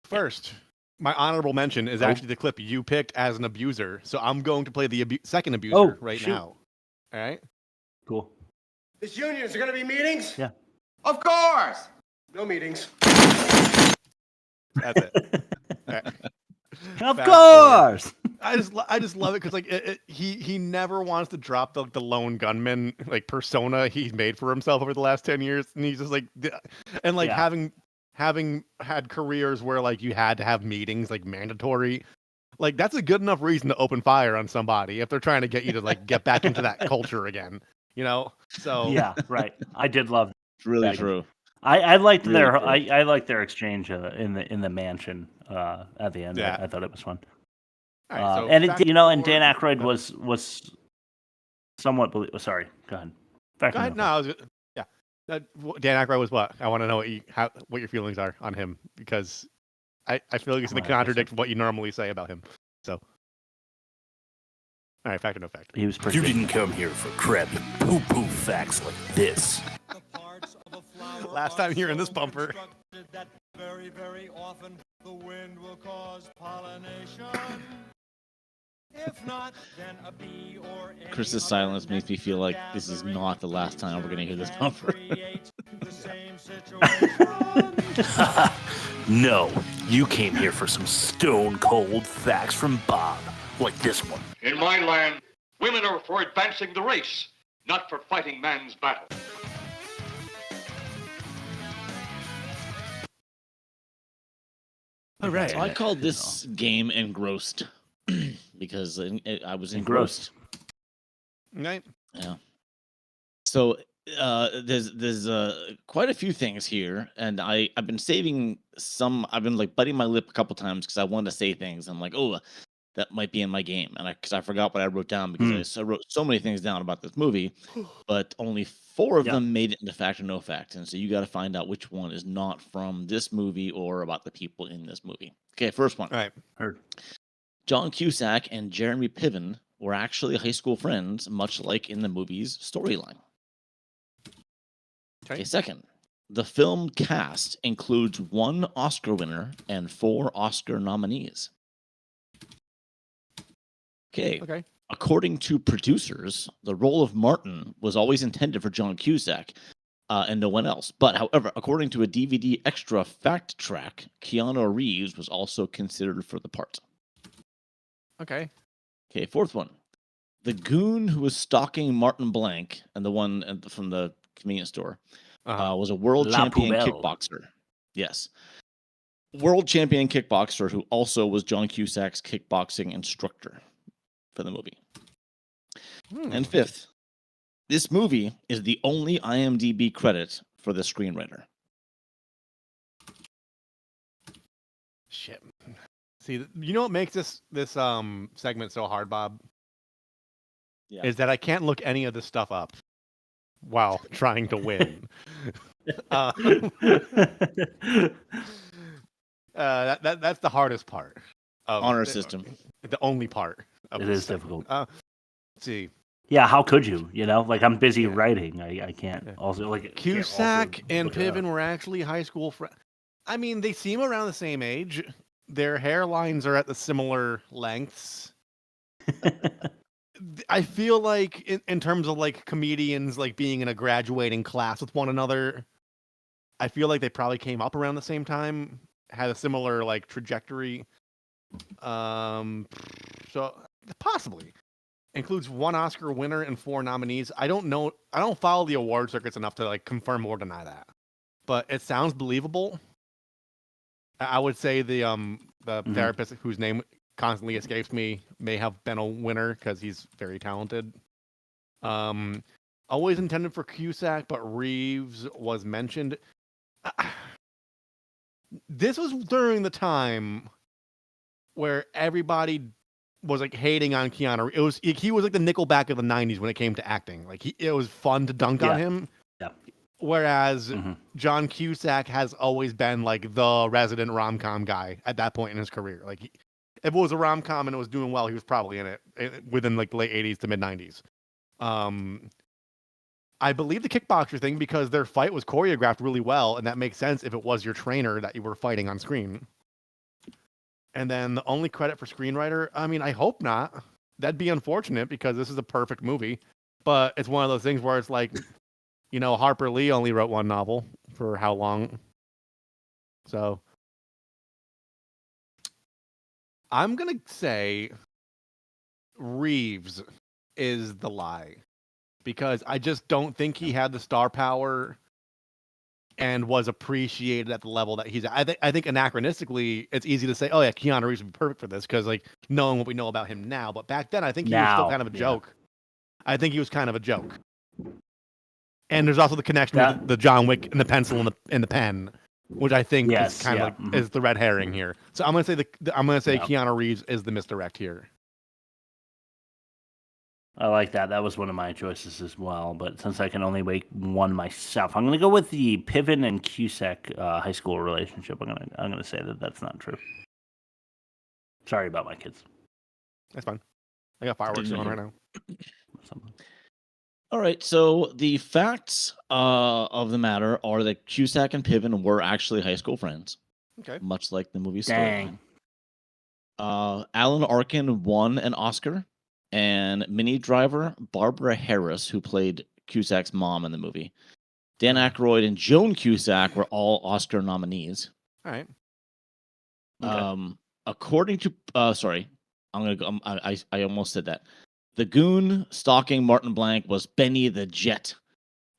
First, my honorable mention is actually the clip you picked as an abuser. So I'm going to play the second abuser now. All right. Cool. This union, is there going to be meetings? Yeah. Of course. No meetings. That's it. Right. Of course. I just love it because he never wants to drop the lone gunman persona he's made for himself over the last 10 years, and he's just having had careers where you had to have meetings mandatory. That's a good enough reason to open fire on somebody if they're trying to get you to get back into that culture again. So yeah, right. I did love that. It's really true. I liked Really their cool. I liked their exchange in the mansion at the end. Yeah. I thought it was fun. All right, so and fact and Dan four- Aykroyd was somewhat. Sorry, go ahead. Fact Go ahead. number No, I was, yeah. Dan Aykroyd was what? I want to know what your feelings are on him because I feel like it's going to contradict what you normally say about him. So, all right, fact or no fact. He was pretty. You didn't come here for crappy poo-poo facts like this. Last time here in this bumper. That very, very often the wind will cause pollination. If not, then a bee or any Chris's silence makes me feel like this is not the last time we're going to hear this bumper. the same situation. No, you came here for some stone-cold facts from Bob, like this one. In my land, women are for advancing the race, not for fighting man's battle. All right. So I called this game engrossed because I was engrossed. Right. Yeah. So there's quite a few things here, and I've been saving some. I've been like biting my lip a couple times because I wanted to say things. I'm like, oh, that might be in my game, and because I forgot what I wrote down because I wrote so many things down about this movie, but only 4 of them made it into fact or no fact, and so you got to find out which one is not from this movie or about the people in this movie. Okay, first one. All right. Heard. John Cusack and Jeremy Piven were actually high school friends, much like in the movie's storyline. Okay, second. The film cast includes 1 Oscar winner and 4 Oscar nominees. Okay. According to producers, the role of Martin was always intended for John Cusack and no one else. But, however, according to a DVD extra fact track, Keanu Reeves was also considered for the part. Okay. Okay, fourth one. The goon who was stalking Martin Blank and the one from the convenience store was a world La champion Poubelle. kickboxer. Yes. World champion kickboxer who also was John Cusack's kickboxing instructor for the movie. And fifth, this movie is the only IMDb credit for the screenwriter. Shit. See, you know what makes this segment so hard, Bob? Yeah. Is that I can't look any of this stuff up while trying to win. That's the hardest part. Of Honor system. The only part. Of It this is segment. difficult. Let's see. Yeah, how could you? You know, like I'm busy writing. I can't also like Cusack and look it up. Piven were actually high school friends. I mean, they seem around the same age. Their hairlines are at the similar lengths. I feel like in terms of like comedians like being in a graduating class with one another, I feel like they probably came up around the same time, had a similar like trajectory. So possibly includes 1 Oscar winner and 4 nominees. I don't know. I don't follow the award circuits enough to like confirm or deny that, but it sounds believable. I would say the therapist whose name constantly escapes me may have been a winner because he's very talented. Always intended for Cusack, but Reeves was mentioned. This was during the time where everybody was like hating on Keanu. He was like the Nickelback of the '90s when it came to acting. Like it was fun to dunk on him. Yeah. Whereas John Cusack has always been like the resident rom-com guy at that point in his career. Like if it was a rom-com and it was doing well, he was probably in it within like the late '80s to mid '90s. I believe the kickboxer thing because their fight was choreographed really well, and that makes sense if it was your trainer that you were fighting on screen. And then the only credit for screenwriter, I mean, I hope not. That'd be unfortunate because this is a perfect movie. But it's one of those things where it's like, you know, Harper Lee only wrote 1 novel for how long? So I'm going to say Reeves is the lie because I just don't think he had the star power and was appreciated at the level that he's at. I think anachronistically, it's easy to say, oh yeah, Keanu Reeves would be perfect for this because like knowing what we know about him now. But back then, I think he was still kind of a joke. I think he was kind of a joke. And there's also the connection with the John Wick and the pencil and the pen, which I think is kind of like is the red herring here. So I'm gonna say Keanu Reeves is the misdirect here. I like that. That was one of my choices as well. But since I can only make one myself, I'm gonna go with the Piven and Cusack high school relationship. I'm gonna say that that's not true. Sorry about my kids. That's fine. I got fireworks going right now. All right, so the facts of the matter are that Cusack and Piven were actually high school friends. Okay. Much like the movie storyline. Alan Arkin won an Oscar, and Minnie Driver, Barbara Harris, who played Cusack's mom in the movie, Dan Aykroyd, and Joan Cusack were all Oscar nominees. All right. Okay. According to, sorry, I'm gonna go. I almost said that. The goon stalking Martin Blank was Benny the Jet,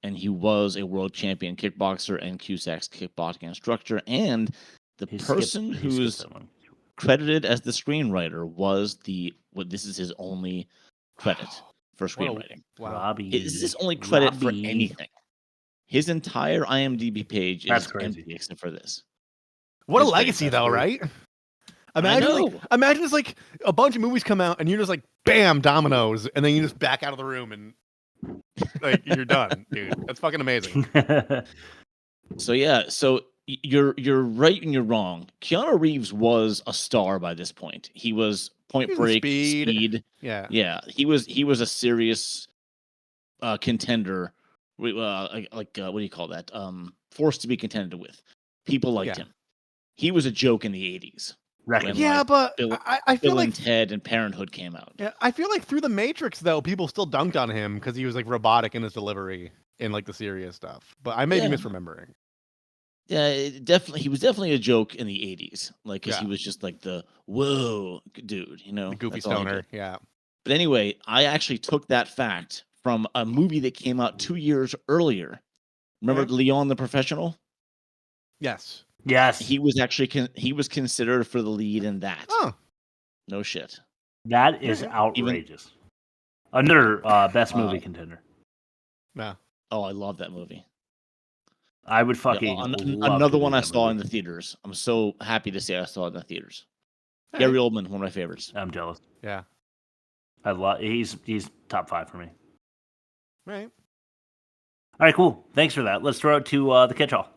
and he was a world champion kickboxer and Cusack's kickboxing instructor. And the person who's credited as the screenwriter was this is his only credit for screenwriting. Wow. Robbie. This is his only credit for anything. His entire IMDb page is empty except for this. What a legacy, though, right? Imagine it's like a bunch of movies come out and you're just like, bam, dominoes, and then you just back out of the room and like you're done, dude. That's fucking amazing. So you're right and you're wrong. Keanu Reeves was a star by this point. He was Point Break, Speed. Yeah. He was a serious contender. What do you call that? Force to be contended with. People liked him. He was a joke in the 80s. When, but I feel like Ted and Parenthood came out. Yeah, I feel like through the Matrix though, people still dunked on him because he was like robotic in his delivery in like the serious stuff. But I may be misremembering. Yeah, he was definitely a joke in the 80s. Like, because he was just like the whoa dude, the goofy stoner. Yeah. But anyway, I actually took that fact from a movie that came out 2 years earlier. Remember Leon the Professional? Yes. Yes. He was actually he was considered for the lead in that. Oh. No shit. That is outrageous. Another best movie contender. Yeah. Oh, I love that movie. I would fucking another one I saw in the theaters. I'm so happy to say I saw it in the theaters. Gary Oldman, one of my favorites. I'm jealous. Yeah. He's top 5 for me. Right. All right, cool. Thanks for that. Let's throw it to the catch-all.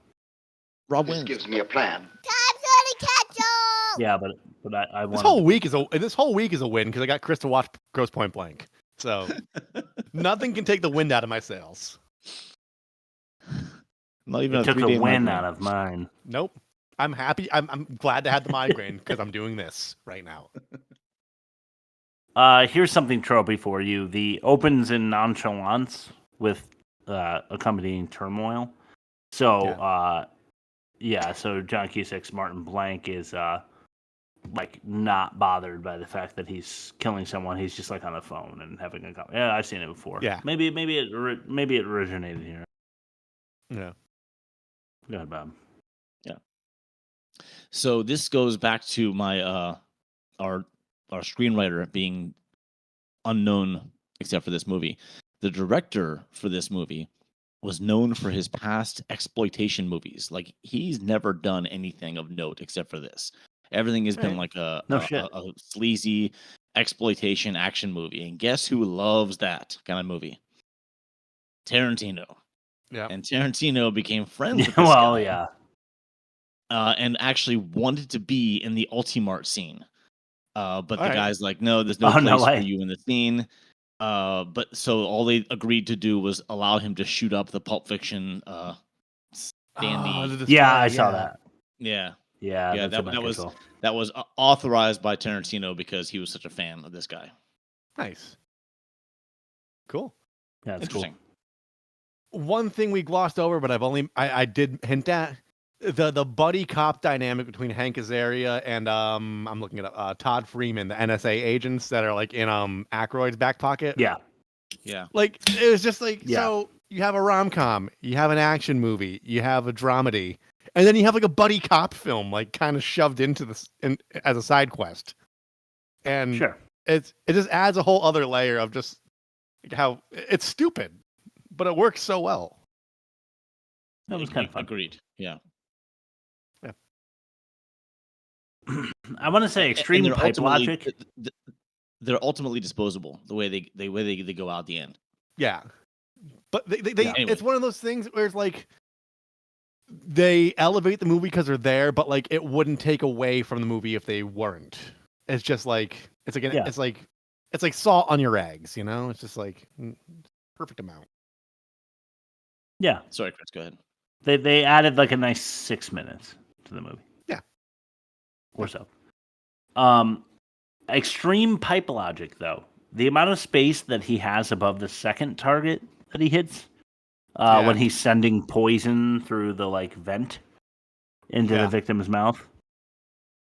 Rob This wins. gives me a plan. Time for the catch-all! Yeah, but I want this whole week is a win because I got Chris to watch Grosse Pointe Blank. So nothing can take the wind out of my sails. Not even took the wind out of mine. Nope. I'm happy. I'm glad to have the migraine because I'm doing this right now. Here's something tropey for you. The opens in nonchalance with accompanying turmoil. So, so John Cusack's Martin Blank is like not bothered by the fact that he's killing someone. He's just like on the phone and having a conversation. Yeah, I've seen it before. Yeah. Maybe it originated here. Yeah. Go ahead, Bob. Yeah. So this goes back to my our screenwriter being unknown except for this movie. The director for this movie was known for his past exploitation movies. Like, he's never done anything of note except for this. Everything has been like a sleazy exploitation action movie. And guess who loves that kind of movie? Tarantino. Yeah. And Tarantino became friends with this guy. And actually wanted to be in the Ultimart scene. But the guy's like, no, there's no place for you in the scene. But so all they agreed to do was allow him to shoot up the Pulp Fiction standee. I saw that. Yeah. That was authorized by Tarantino because he was such a fan of this guy. Nice. Cool. Yeah, that's interesting. Cool. One thing we glossed over, but I did hint at the buddy cop dynamic between Hank Azaria and I'm looking at Todd Freeman, the NSA agents that are like in Aykroyd's back pocket. Yeah. Like, it was just like, so you have a rom-com, you have an action movie, you have a dramedy, and then you have like a buddy cop film, like kind of shoved into this as a side quest. And it just adds a whole other layer of just how it's stupid, but it works so well. That was kind of fun. Agreed. Yeah. I want to say extreme pipe logic. They're ultimately disposable. The way they go out the end. Yeah, but it's one of those things where it's like they elevate the movie because they're there, but like it wouldn't take away from the movie if they weren't. It's just like it's like salt on your eggs, you know. It's just like perfect amount. Yeah. Sorry, Chris. Go ahead. They added like a nice 6 minutes to the movie. Yeah. Or so. Extreme pipe logic, though. The amount of space that he has above the second target that he hits when he's sending poison through the like vent into the victim's mouth.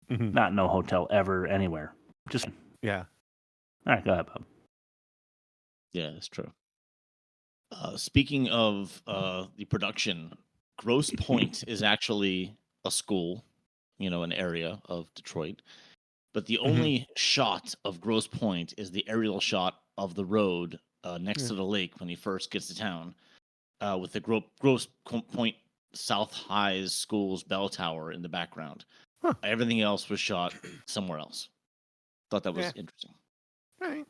Mm-hmm. Not no hotel ever anywhere. Just yeah. All right, go ahead, Bob. Yeah, that's true. Speaking of the production, Grosse Pointe is actually a school, an area of Detroit. But the only shot of Grosse Pointe is the aerial shot of the road next to the lake when he first gets to town, with the Grosse Pointe South High's school's bell tower in the background. Huh. Everything else was shot somewhere else. Thought that was interesting. All right.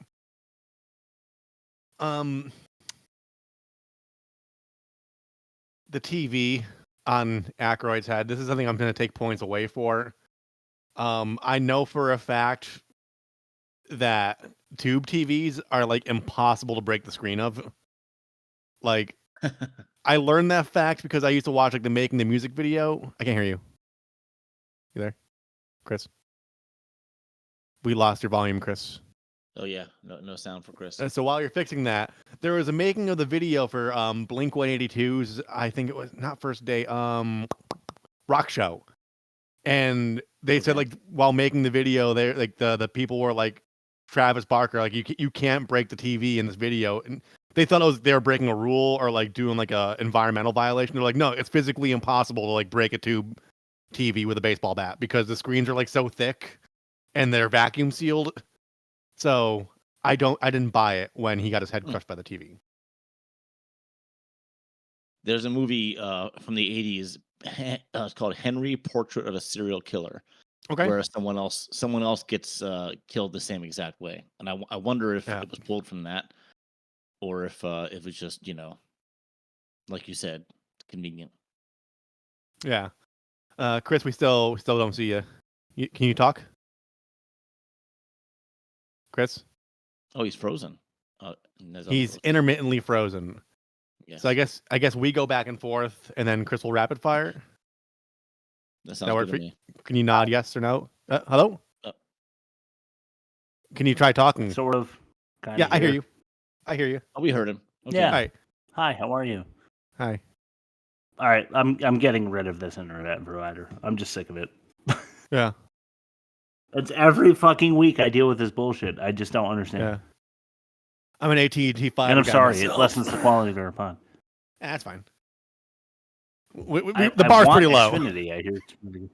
The TV on Aykroyd's head. This is something I'm going to take points away for. I know for a fact that tube TVs are like impossible to break the screen of. Like, I learned that fact because I used to watch like the Making the Music video. I can't hear you. You there, Chris? We lost your volume, Chris. Oh yeah, no sound for Chris. So while you're fixing that, there was a making of the video for Blink 182's. I think it was not First Day, rock show, and they said like while making the video, they like the people were like Travis Barker, like you can't break the TV in this video, and they thought they were breaking a rule or like doing like a environmental violation. They're like, no, it's physically impossible to like break a tube TV with a baseball bat because the screens are like so thick and they're vacuum sealed. So I didn't buy it when he got his head crushed by the TV. There's a movie from the 80s. It's called Henry: Portrait of a Serial Killer. Okay. Where someone else gets killed the same exact way, and I wonder if it was pulled from that, or if it was just like you said, convenient. Yeah. Chris, we still don't see you. Can you talk? Chris? Oh, he's frozen. He's intermittently frozen. Yes. So I guess we go back and forth, and then Chris will rapid fire. That sounds good to me. Can you nod yes or no? Hello? Can you try talking? Sort of. Yeah, I hear you. I hear you. Oh, we heard him. Okay. Yeah. Hi. Hi. How are you? Hi. All right. I'm getting rid of this internet provider. I'm just sick of it. Yeah. It's every fucking week I deal with this bullshit. I just don't understand. Yeah. I'm an AT&T fiber. And I'm guy sorry, myself. it lessens the quality of our pod. That's fine. The bar's pretty low. Xfinity, I hear it's pretty...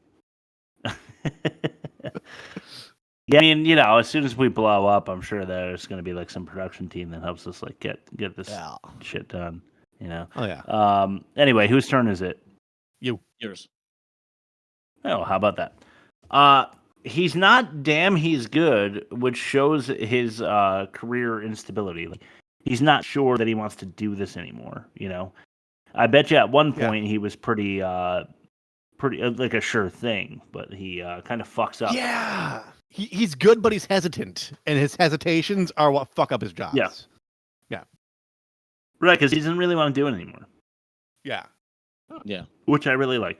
Yeah, I mean, as soon as we blow up, I'm sure there's going to be like some production team that helps us like get this shit done. Oh yeah. Anyway, whose turn is it? Yours. Oh, how about that? He's not damn he's good, which shows his career instability. Like, he's not sure that he wants to do this anymore, I bet you at one point he was pretty like a sure thing, but he kind of fucks up. Yeah. He's good, but he's hesitant, and his hesitations are what fuck up his jobs. Yeah. Yeah. Right, because he doesn't really want to do it anymore. Yeah. Yeah. Which I really like.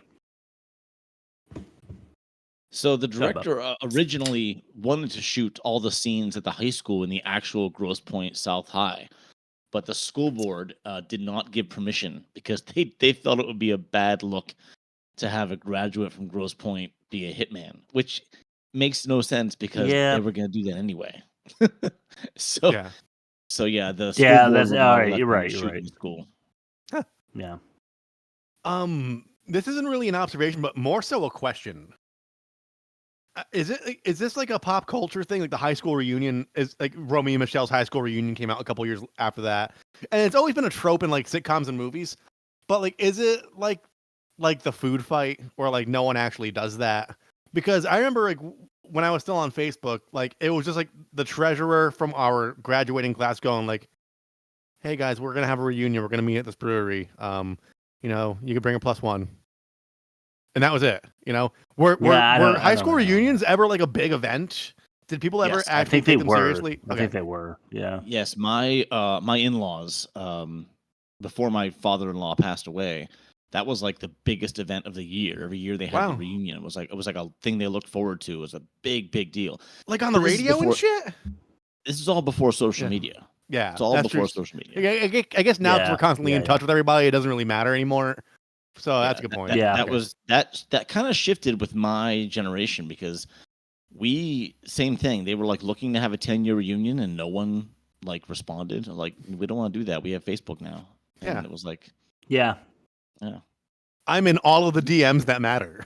So the director originally wanted to shoot all the scenes at the high school in the actual Grosse Pointe South High, but the school board did not give permission because they thought it would be a bad look to have a graduate from Grosse Pointe be a hitman, which makes no sense because they were going to do that anyway. The school that's all right. You're right. School. Huh. Yeah. This isn't really an observation, but more so a question. Is this like a pop culture thing? Like the high school reunion is like Romeo and Michelle's high school reunion came out a couple years after that, and it's always been a trope in like sitcoms and movies. But like, is it like the food fight, or like no one actually does that? Because I remember like when I was still on Facebook, like it was just like the treasurer from our graduating class going like, "Hey guys, we're gonna have a reunion. We're gonna meet at this brewery. You know, you could bring a +1." And that was it. You know, were high school reunions ever like a big event? Did people ever actually take them seriously? I think they were. Yeah. Yes, my in-laws, before my father-in-law passed away, that was like the biggest event of the year. Every year they had the reunion. It was like a thing they looked forward to. It was a big deal. Like on the radio and shit. This is all before social media. Yeah, it's all before social media. I guess now that we're constantly in touch with everybody, it doesn't really matter anymore. So that's a good point. That kind of shifted with my generation, because same thing. They were like looking to have a 10-year reunion, and no one like responded. Like, we don't want to do that. We have Facebook now. And it was like, yeah. I'm in all of the DMs that matter.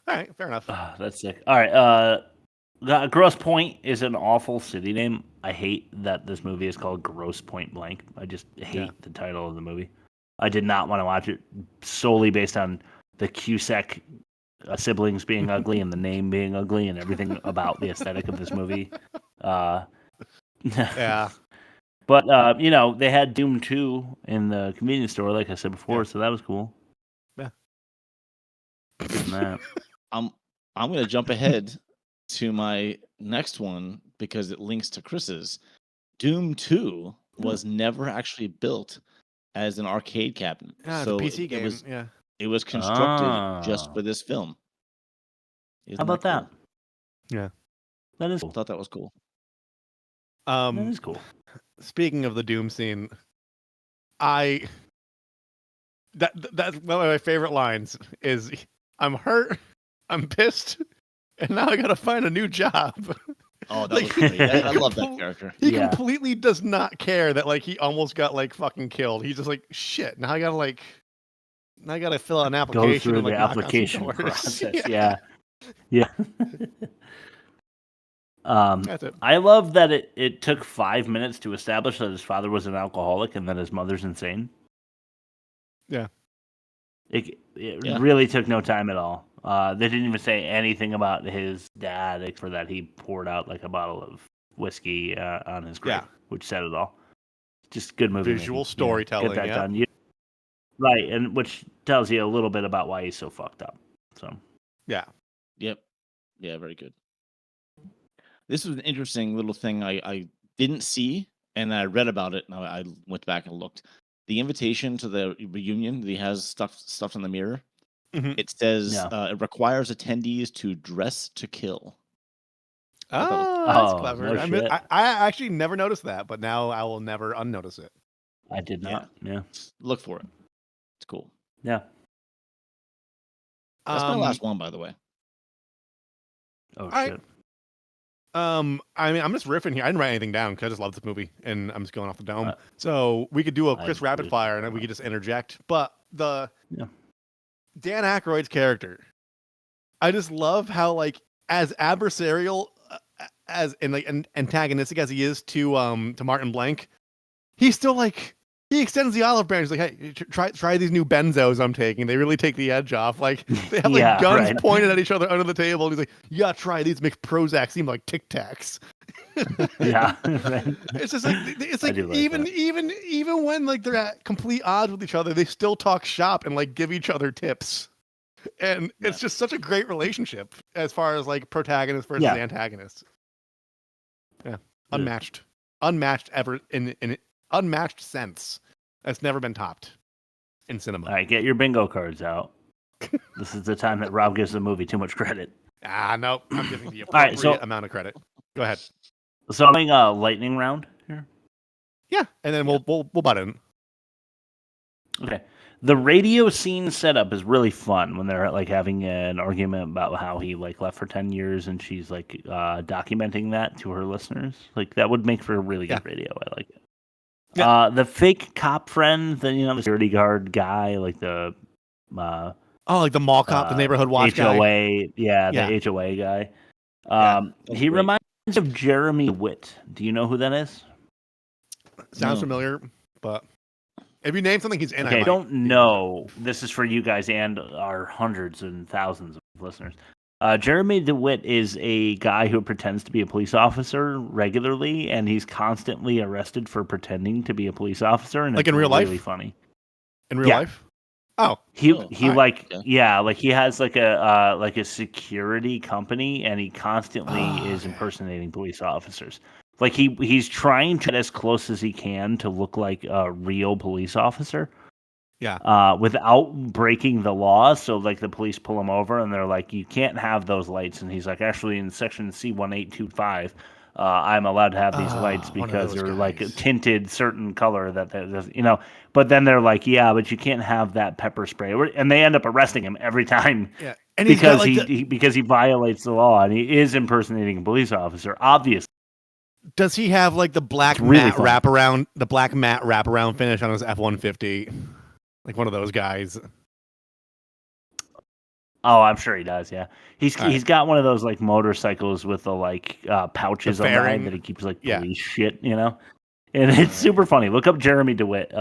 All right, fair enough. That's sick. All right, Grosse Pointe is an awful city name. I hate that this movie is called Grosse Pointe Blank. I just hate the title of the movie. I did not want to watch it solely based on the Cusack siblings being ugly and the name being ugly and everything about the aesthetic of this movie. Yeah. But, you know, they had Doom 2 in the convenience store, like I said before, so that was cool. Yeah. I'm going to jump ahead to my next one because it links to Chris's. Doom 2 was never actually built as an arcade cabinet. So the PC game, it was constructed just for this film. How about that? Yeah. That is cool. I thought that was cool. That is cool. Speaking of the Doom scene, that's one of my favorite lines is, "I'm hurt, I'm pissed, and now I gotta find a new job." Oh, that was great. I love that character. He completely does not care that like he almost got like fucking killed. He's just like, shit, now I gotta fill out an application. Go through and, like, the application process. Yeah. That's it. I love that it took 5 minutes to establish that his father was an alcoholic and that his mother's insane. Yeah. It really took no time at all. They didn't even say anything about his dad, except for that he poured out like a bottle of whiskey on his grave, which said it all. Just good movie. Visual storytelling. Get that done. Right, and which tells you a little bit about why he's so fucked up. So. Yeah. Yep. Yeah, very good. This was an interesting little thing I didn't see, and I read about it, and I went back and looked. The invitation to the reunion that he has stuffed on the mirror, it says it requires attendees to dress to kill. Oh, that's clever. No I actually never noticed that, but now I will never unnotice it. I did not. Yeah. Look for it. It's cool. Yeah. That's my last one, by the way. Oh, shit. I mean, I'm just riffing here. I didn't write anything down because I just love this movie, and I'm just going off the dome. So we could do a Chris rapid fire, and then we could just interject. But Dan Aykroyd's character, I just love how like as adversarial as and like antagonistic as he is to Martin Blank, he's still like he extends the olive branch. He's like, hey, try these new benzos I'm taking. They really take the edge off. Like they have like guns pointed at each other under the table. And he's like, you gotta try these. Make Prozac seem like Tic Tacs. Right. It's just like even when like they're at complete odds with each other, they still talk shop and like give each other tips. And it's just such a great relationship as far as like protagonist versus antagonist. Yeah, unmatched ever in unmatched sense. That's never been topped in cinema. All right, get your bingo cards out. This is the time that Rob gives the movie too much credit. No, I'm giving the appropriate amount of credit. Go ahead. So I'm doing a lightning round here. Yeah, and then we'll butt in. Okay. The radio scene setup is really fun when they're like having an argument about how he like left for 10 years and she's like documenting that to her listeners. Like that would make for a really good radio. I like it. Yeah. The fake cop friend, the security guard guy, like the like the mall cop, the neighborhood watch HOA, guy. The HOA guy. He reminds me of Jeremy Witt. Do you know who that is? Sounds No. familiar, but if you name something he's in, Okay, I I don't know. This is for you guys and our hundreds and thousands of listeners. Jeremy DeWitt is a guy who pretends to be a police officer regularly, and he's constantly arrested for pretending to be a police officer. And Like it's in real life? really funny. in real life. Oh, He all like right. like he has like a security company, and he constantly is impersonating police officers. Like he's trying to get as close as he can to look like a real police officer. Yeah. Without breaking the law. So like the police pull him over and they're like, you can't have those lights. And he's like, actually in section C1825, I'm allowed to have these lights because they're like tinted certain color that. But then they're like, yeah, but you can't have that pepper spray. And they end up arresting him every time. Yeah. And he's because got, like, because he violates the law and he is impersonating a police officer, obviously. Does he have like the black It's really matte fun. wraparound finish on his F-150? Like one of those guys. Oh, I'm sure he does. Yeah, he's All got one of those like motorcycles with the like pouches The on the side fairing? that he keeps like Yeah. police shit, and it's super funny. Look up Jeremy DeWitt.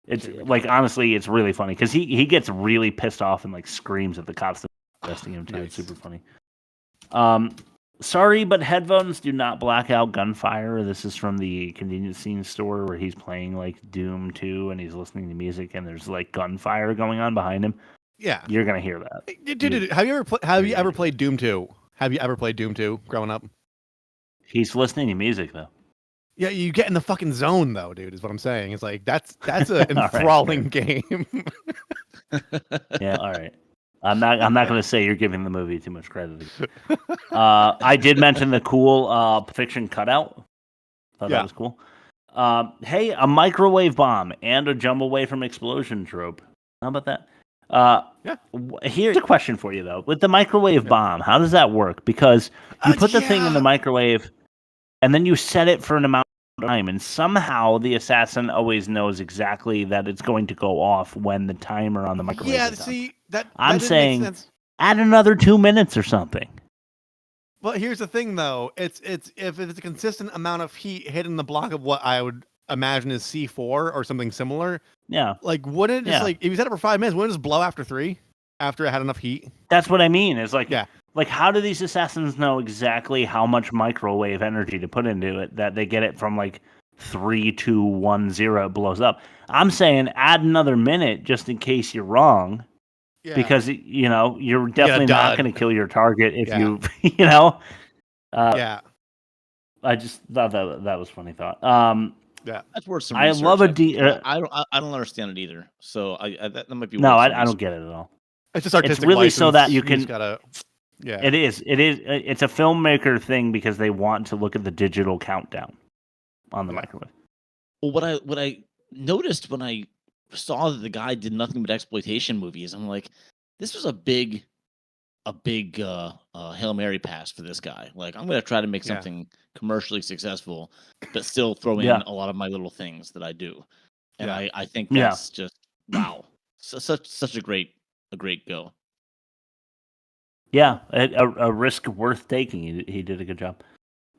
It's like honestly, it's really funny because he gets really pissed off and like screams at the cops that are arresting him too. It's super funny. Sorry, but headphones do not black out gunfire. This is from the convenience scene store where he's playing like Doom 2 and he's listening to music and there's like gunfire going on behind him. Yeah. You're gonna hear that. Dude, have you ever played Doom 2? Have you ever played Doom 2 growing up? He's listening to music though. Yeah, you get in the fucking zone though, dude, is what I'm saying. It's like that's an All right, enthralling game. Yeah, all right. I'm not going to say you're giving the movie too much credit. I did mention the cool fiction cutout. Thought Yeah. that was cool. Hey, a microwave bomb and a jump away from explosion trope. How about that? Yeah. Here's a question for you though. With the microwave bomb, how does that work? Because you put the thing in the microwave, and then you set it for an amount of time, and somehow the assassin always knows exactly that it's going to go off when the timer on the microwave Yeah, is up. see that I'm didn't make saying sense. add another 2 minutes or something. Well, here's the thing though. It's if it's a consistent amount of heat hitting the block of what I would imagine is C4 or something similar. Yeah. Like wouldn't it just Yeah. like if you set it for 5 minutes, wouldn't it just blow after 3? After it had enough heat? That's what I mean. Is like, Yeah. like how do these assassins know exactly how much microwave energy to put into it that they get it from like 3, 2, 1, 0 it blows up? I'm saying add another minute just in case you're wrong. Yeah. Because you're definitely not dud. going to kill your target if Yeah. you Yeah. I just thought that was a funny thought. Yeah. That's worth some I research. love a I don't understand it either. So that might be no, worth some I don't research. get it at all. It's just artistic. It's really so license. that you You can. just gotta. Yeah. It is. It's a filmmaker thing because they want to look at the digital countdown on the microwave. Well, what I noticed when I saw that the guy did nothing but exploitation movies, I'm like, this was a big Hail Mary pass for this guy. Like, I'm gonna try to make Yeah. something commercially successful, but still throw in Yeah. a lot of my little things that I do. And Yeah. I think Yeah. that's just wow, such a great go. Yeah, a risk worth taking. He did a good job.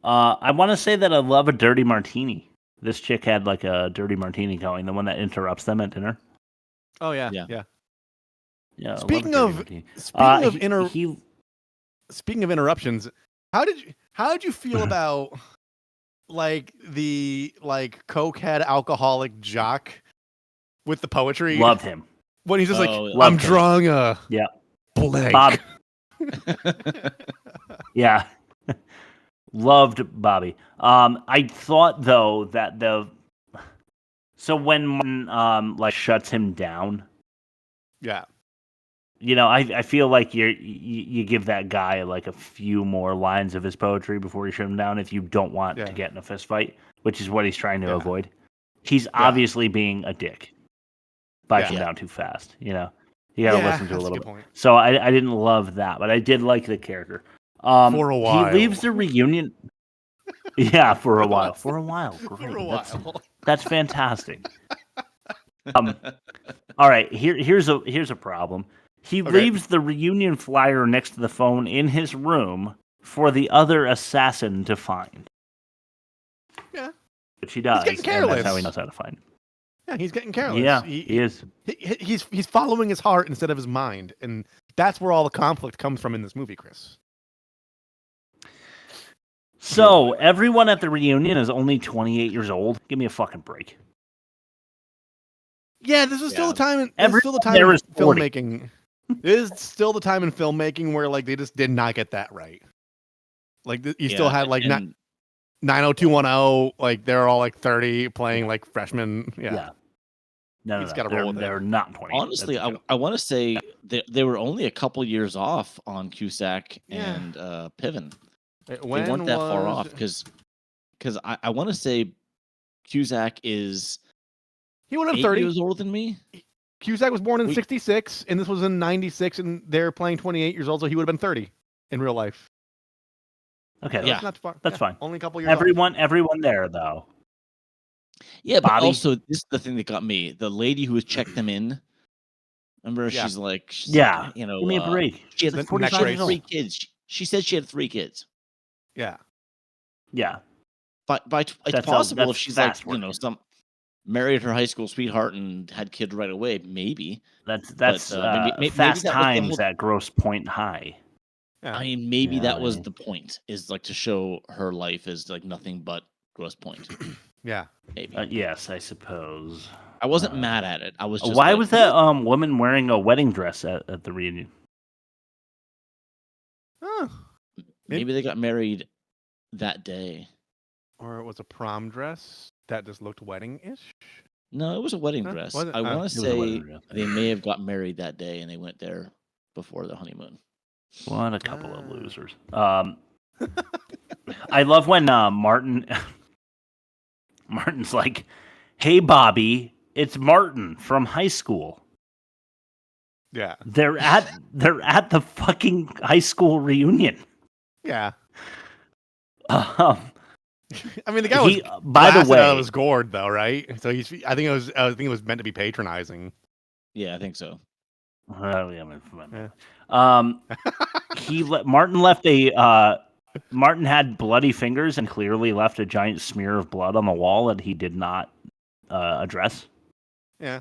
I want to say that I love a dirty martini. This chick had like a dirty martini going, the one that interrupts them at dinner. Oh yeah. Yeah. Yeah. Yeah. I love a Speaking dirty of martini. speaking of interruptions, how did you feel about like the cokehead alcoholic jock with the poetry? Loved him. When he's just like, Oh, I'm loved him. drawing a Yeah. blank. Bob. Yeah. Loved Bobby. I thought though that so when Martin like shuts him down, Yeah. I feel like you give that guy like a few more lines of his poetry before you shut him down if you don't want Yeah. to get in a fist fight, which is what he's trying to Yeah. avoid. He's obviously being a dick by Yeah. coming down too fast. You gotta Yeah, listen to a that's a little good bit. point. So I didn't love that, but I did like the character. For a while. He leaves the reunion. Yeah, for a while. For a while. Great. For a while. That's fantastic. All right. Here's a problem. He leaves the reunion flyer next to the phone in his room for the other assassin to find. Yeah. which he does. He's getting careless. And that's how he knows how to find. Yeah, he's getting careless. Yeah, he is. He's following his heart instead of his mind, and that's where all the conflict comes from in this movie, Chris. So everyone at the reunion is only 28 years old. Give me a fucking break. Yeah, this is still the time. Still the time there in is 40. filmmaking. This is still the time in filmmaking where like they just did not get that right. Like you still had like 90210. Like they're all like 30 playing like freshmen. Yeah. No, He's gotta roll with it. they're not 20. Honestly, I want to say they were only a couple years off on Cusack and Piven. They weren't that far off because I want to say Cusack is he would have 8 30 years older than me. Cusack was born in 66, and this was in 96, and they're playing 28 years old, so he would have been 30 in real life. Okay, So yeah, that's not far. that's fine. Only a couple years. Everyone there though. Yeah, but Bobby? also this is the thing that got me. The lady who has checked them in. Remember, Yeah. she's like, Give me a break. She had The 45 next race. 3 kids. She said she had 3 kids. Yeah. But it's That's possible that's if she's like, fast some married her high school sweetheart and had kids right away. Maybe That's maybe fast that was the times whole- at Grosse Pointe High. I mean, maybe Yeah, that was I- the point, is like to show her life as like nothing but Grosse Pointe. Yeah. Maybe. Yes, I suppose. I wasn't mad at it. I was just Why like, was that woman wearing a wedding dress at the reunion? Maybe they got married that day. Or it was a prom dress that just looked wedding-ish. No, it was a wedding Huh? dress. Was it? I Oh. want It to was a wedding say dress. they may have got married that day and they went there before the honeymoon. What a couple of losers. I love when Martin's like, "Hey, Bobby, it's Martin from high school." Yeah. They're at the fucking high school reunion. Yeah. Um, I mean, the guy was by the blasted out way, of his gourd, though, right? So I think it was meant to be patronizing. Yeah, I think so. Martin left Martin had bloody fingers and clearly left a giant smear of blood on the wall that he did not address. Yeah.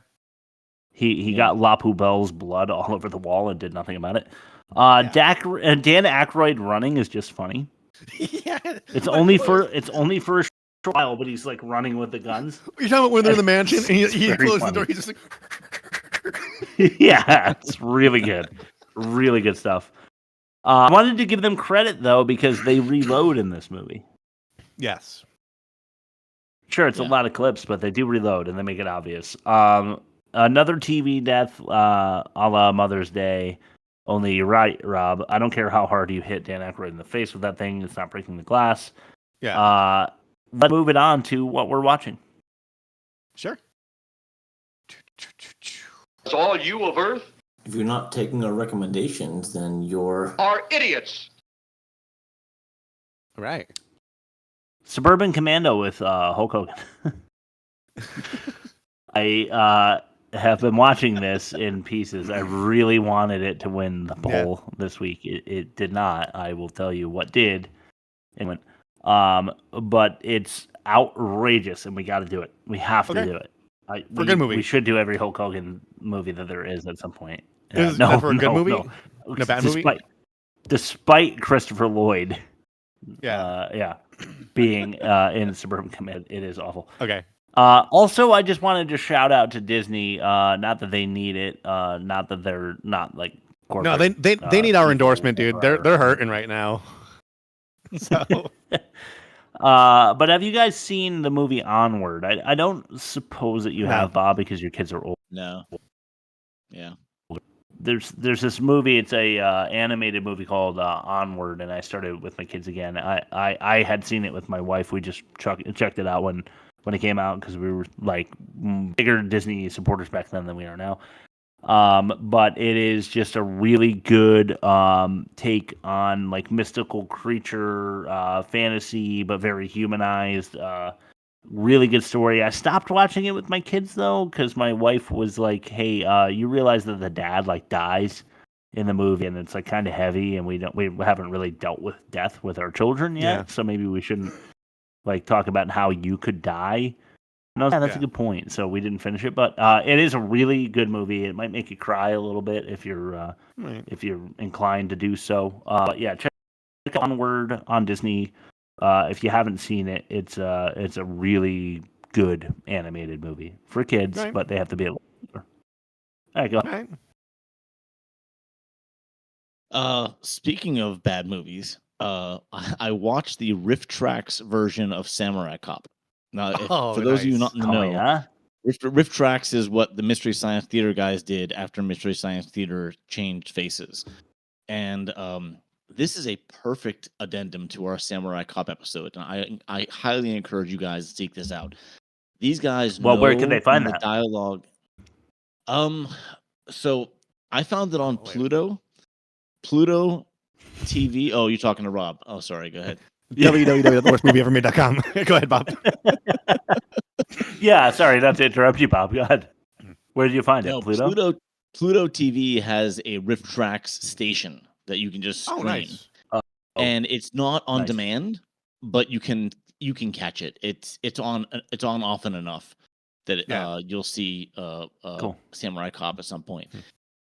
He got La Poubelle's blood all over the wall and did nothing about it. Dan Aykroyd running is just funny. Yeah. It's only for a short while, but he's like running with the guns. You're talking about when they're in the mansion and he Very closes the funny. door. He's just like, Yeah, it's really good. Really good stuff. I wanted to give them credit, though, because they reload in this movie. yes. Sure, it's a lot of clips, but they do reload, and they make it obvious. Another TV death a la Mother's Day. Only you're right, Rob. I don't care how hard you hit Dan Aykroyd in the face with that thing. It's not breaking the glass. Yeah. Let's move it on to what we're watching. Sure. It's all you of Earth If you're not taking our recommendations, then you're are idiots. Right. Suburban Commando with Hulk Hogan. I have been watching this in pieces. I really wanted it to win the poll this week. It did not. I will tell you what did. It went. But it's outrageous, and we got to do it. We have to do it. For a good movie. We should do every Hulk Hogan movie that there is at some point. Is that for a good movie? No. A bad movie? Despite Christopher Lloyd, Yeah. being in Suburban Command, it is awful. Okay. Also, I just wanted to shout out to Disney. Not that they need it. Not that they're not like corporate. No, they need our endorsement, dude. They're hurting right now. So. But have you guys seen the movie Onward? I don't suppose that you have, Bob, because your kids are old. No. Yeah. There's this movie. It's a animated movie called Onward, and I started with my kids again. I had seen it with my wife. We just checked it out when it came out because we were like bigger Disney supporters back then than we are now. But it is just a really good take on like mystical creature fantasy, but very humanized. Really good story. I stopped watching it with my kids though because my wife was like, "Hey, you realize that the dad like dies in the movie, and it's like kind of heavy, and we haven't really dealt with death with our children yet, so maybe we shouldn't like talk about how you could die. And I was like, that's a good point. So we didn't finish it, but it is a really good movie. It might make you cry a little bit if you're inclined to do so. But yeah, check Onward on Disney. If you haven't seen it, it's a really good animated movie for kids, but they have to be able. All right, go. Speaking of bad movies, I watched the Riff Tracks version of Samurai Cop. Now, for those of you not in the know, Riff Tracks is what the Mystery Science Theater guys did after Mystery Science Theater changed faces. And this is a perfect addendum to our Samurai Cop episode. And I highly encourage you guys to seek this out. These guys know where can they find the that? dialogue. So I found it on Pluto TV. Oh, you're talking to Rob. Oh, sorry. Go ahead. www.theworstmovieevermade.com. Go ahead, Bob. Yeah, sorry, not to interrupt you, Bob. Go ahead. Where did you find it? Pluto? Pluto TV has a Riff Tracks station that you can just stream. Nice. And it's not on demand, but you can catch it. It's on often enough that you'll see Samurai Cop at some point.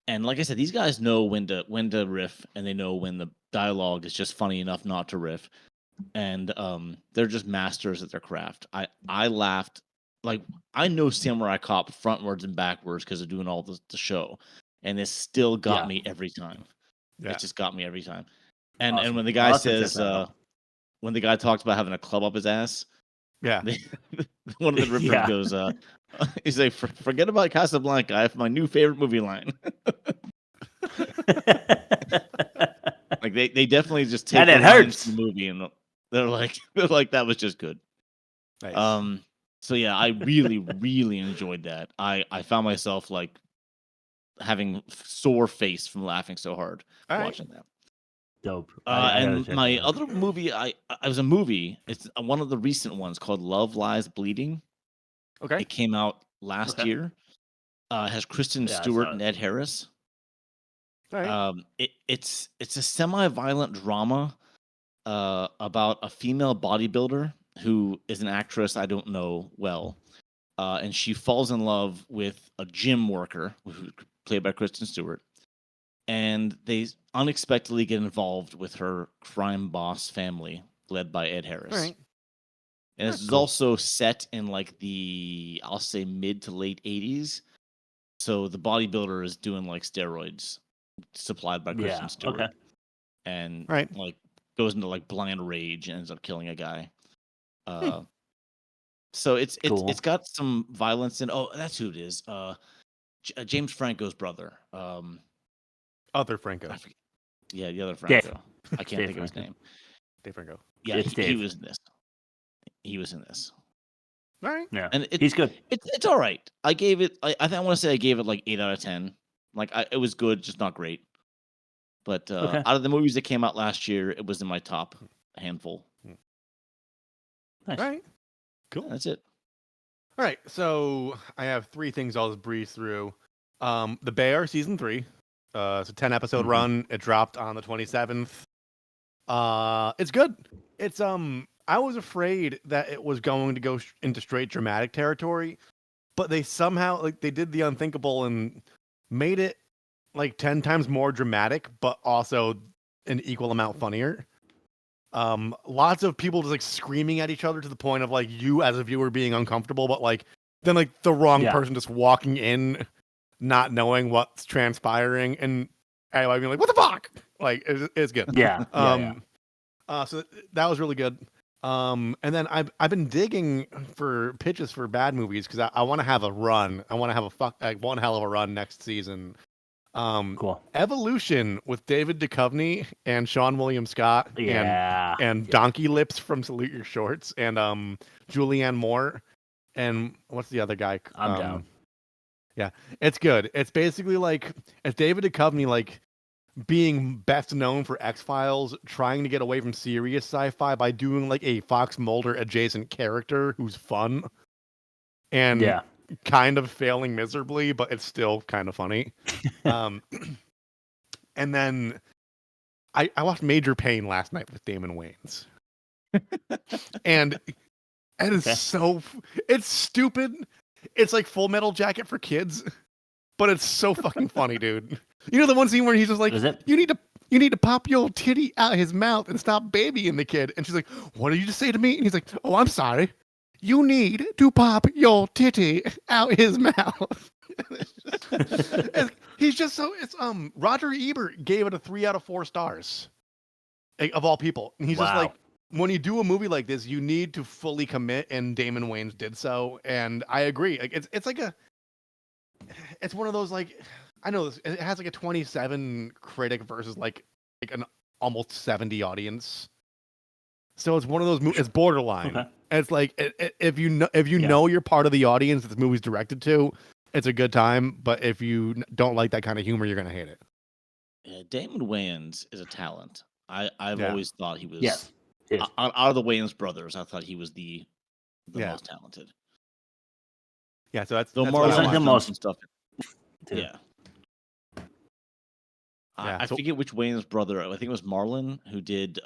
And like I said, these guys know when to riff, and they know when the dialogue is just funny enough not to riff. And they're just masters at their craft. I laughed. Like, I know Samurai Cop frontwards and backwards because of doing all the show, and it still got me every time. It just got me every time. And Awesome. and when the guy Awesome. says, when the guy talks about having a club up his ass, yeah, one of the riffers goes, he's like, forget about Casablanca. I have my new favorite movie line. Like they definitely just take And it the lines hurts. from the movie, and they're like that was just good. Nice. So yeah, I really really enjoyed that. I found myself like having sore face from laughing so hard watching that. Dope. And my other movie, I was a movie. It's one of the recent ones called Love Lies Bleeding. Okay. It came out last year. It has Kristen Stewart and Ed Harris. It's a semi-violent drama about a female bodybuilder who is an actress I don't know well, and she falls in love with a gym worker played by Kristen Stewart, and they unexpectedly get involved with her crime boss family led by Ed Harris. And this is also set in like I'll say mid to late 80s. So the bodybuilder is doing like steroids supplied by Kristen Stewart. And like goes into like blind rage and ends up killing a guy. So it's got some violence in. Oh, that's who it is. James Franco's brother. Other Franco. Yeah, the other Franco. Dave. I can't think of his name. Dave Franco. Yeah, he was in this. He was in this. All right. Yeah, and he's good. It's all right. I gave it. I want to say I gave it like 8 out of 10. Like it was good, just not great. But out of the movies that came out last year, it was in my top handful. Nice. All right. Cool. That's it. All right. So I have 3 things I'll just breeze through. The Bear season 3. It's a 10 episode run. It dropped on the 27th. It's good. It's I was afraid that it was going to go into straight dramatic territory, but they somehow they did the unthinkable and made it like 10 times more dramatic, but also an equal amount funnier. Lots of people just like screaming at each other to the point of like you as a viewer being uncomfortable, but like then like the wrong person just walking in, not knowing what's transpiring, and anyway being like, "What the fuck?" Like it's good. Yeah. So that was really good. And then I've been digging for pitches for bad movies because I want to have a run. I want to have one hell of a run next season. Cool. Evolution with David Duchovny and Sean William Scott and Donkey Lips from Salute Your Shorts and Julianne Moore and what's the other guy? I'm down. Yeah, it's good. It's basically like it's David Duchovny like being best known for X-Files, trying to get away from serious sci-fi by doing like a Fox Mulder adjacent character who's fun and kind of failing miserably, but it's still kind of funny. And then I watched Major Pain last night with Damon Wayans. And And it's stupid. It's like Full Metal Jacket for kids, but it's so fucking funny, dude. You know the one scene where he's just like, you need to pop your titty out his mouth and stop babying the kid. And she's like, what did you just say to me? And he's like, oh, I'm sorry. You need to pop your titty out his mouth. He's just so Roger Ebert gave it a 3 out of 4 stars, of all people. And he's just like, when you do a movie like this, you need to fully commit, and Damon Wayans did so. And I agree. Like it's one of those, like, I know this, it has like a 27 critic versus like an almost 70 audience. So it's one of those it's borderline. Okay. And it's like if you know you're part of the audience that this movie's directed to, it's a good time. But if you don't like that kind of humor, you're gonna hate it. Yeah, Damon Wayans is a talent. I've always thought he was. Yes. Out of the Wayans brothers, I thought he was the most talented. Yeah, so that's the most stuff. Yeah. I forget which Wayans brother. I think it was Marlon who did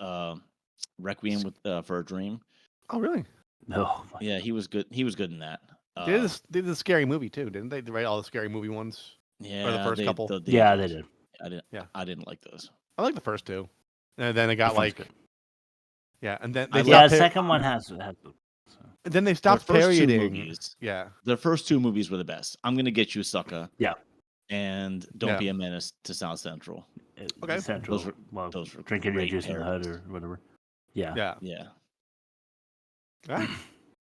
Requiem for a Dream. Oh, really? No. Yeah, he was good. He was good in that. They did the scary movie too, didn't they? They write all the scary movie ones. Yeah, or the first couple. They did. I didn't like those. I like the first two, and then it got like. Good. Yeah, and then the second one has. And then they stopped parodying. Yeah, the first 2 movies were the best. I'm Gonna Get You, Sucker. Yeah, and Don't Be a Menace to South Central. Okay, Central. Those were drinking your juice in the hood or whatever. Yeah. All right.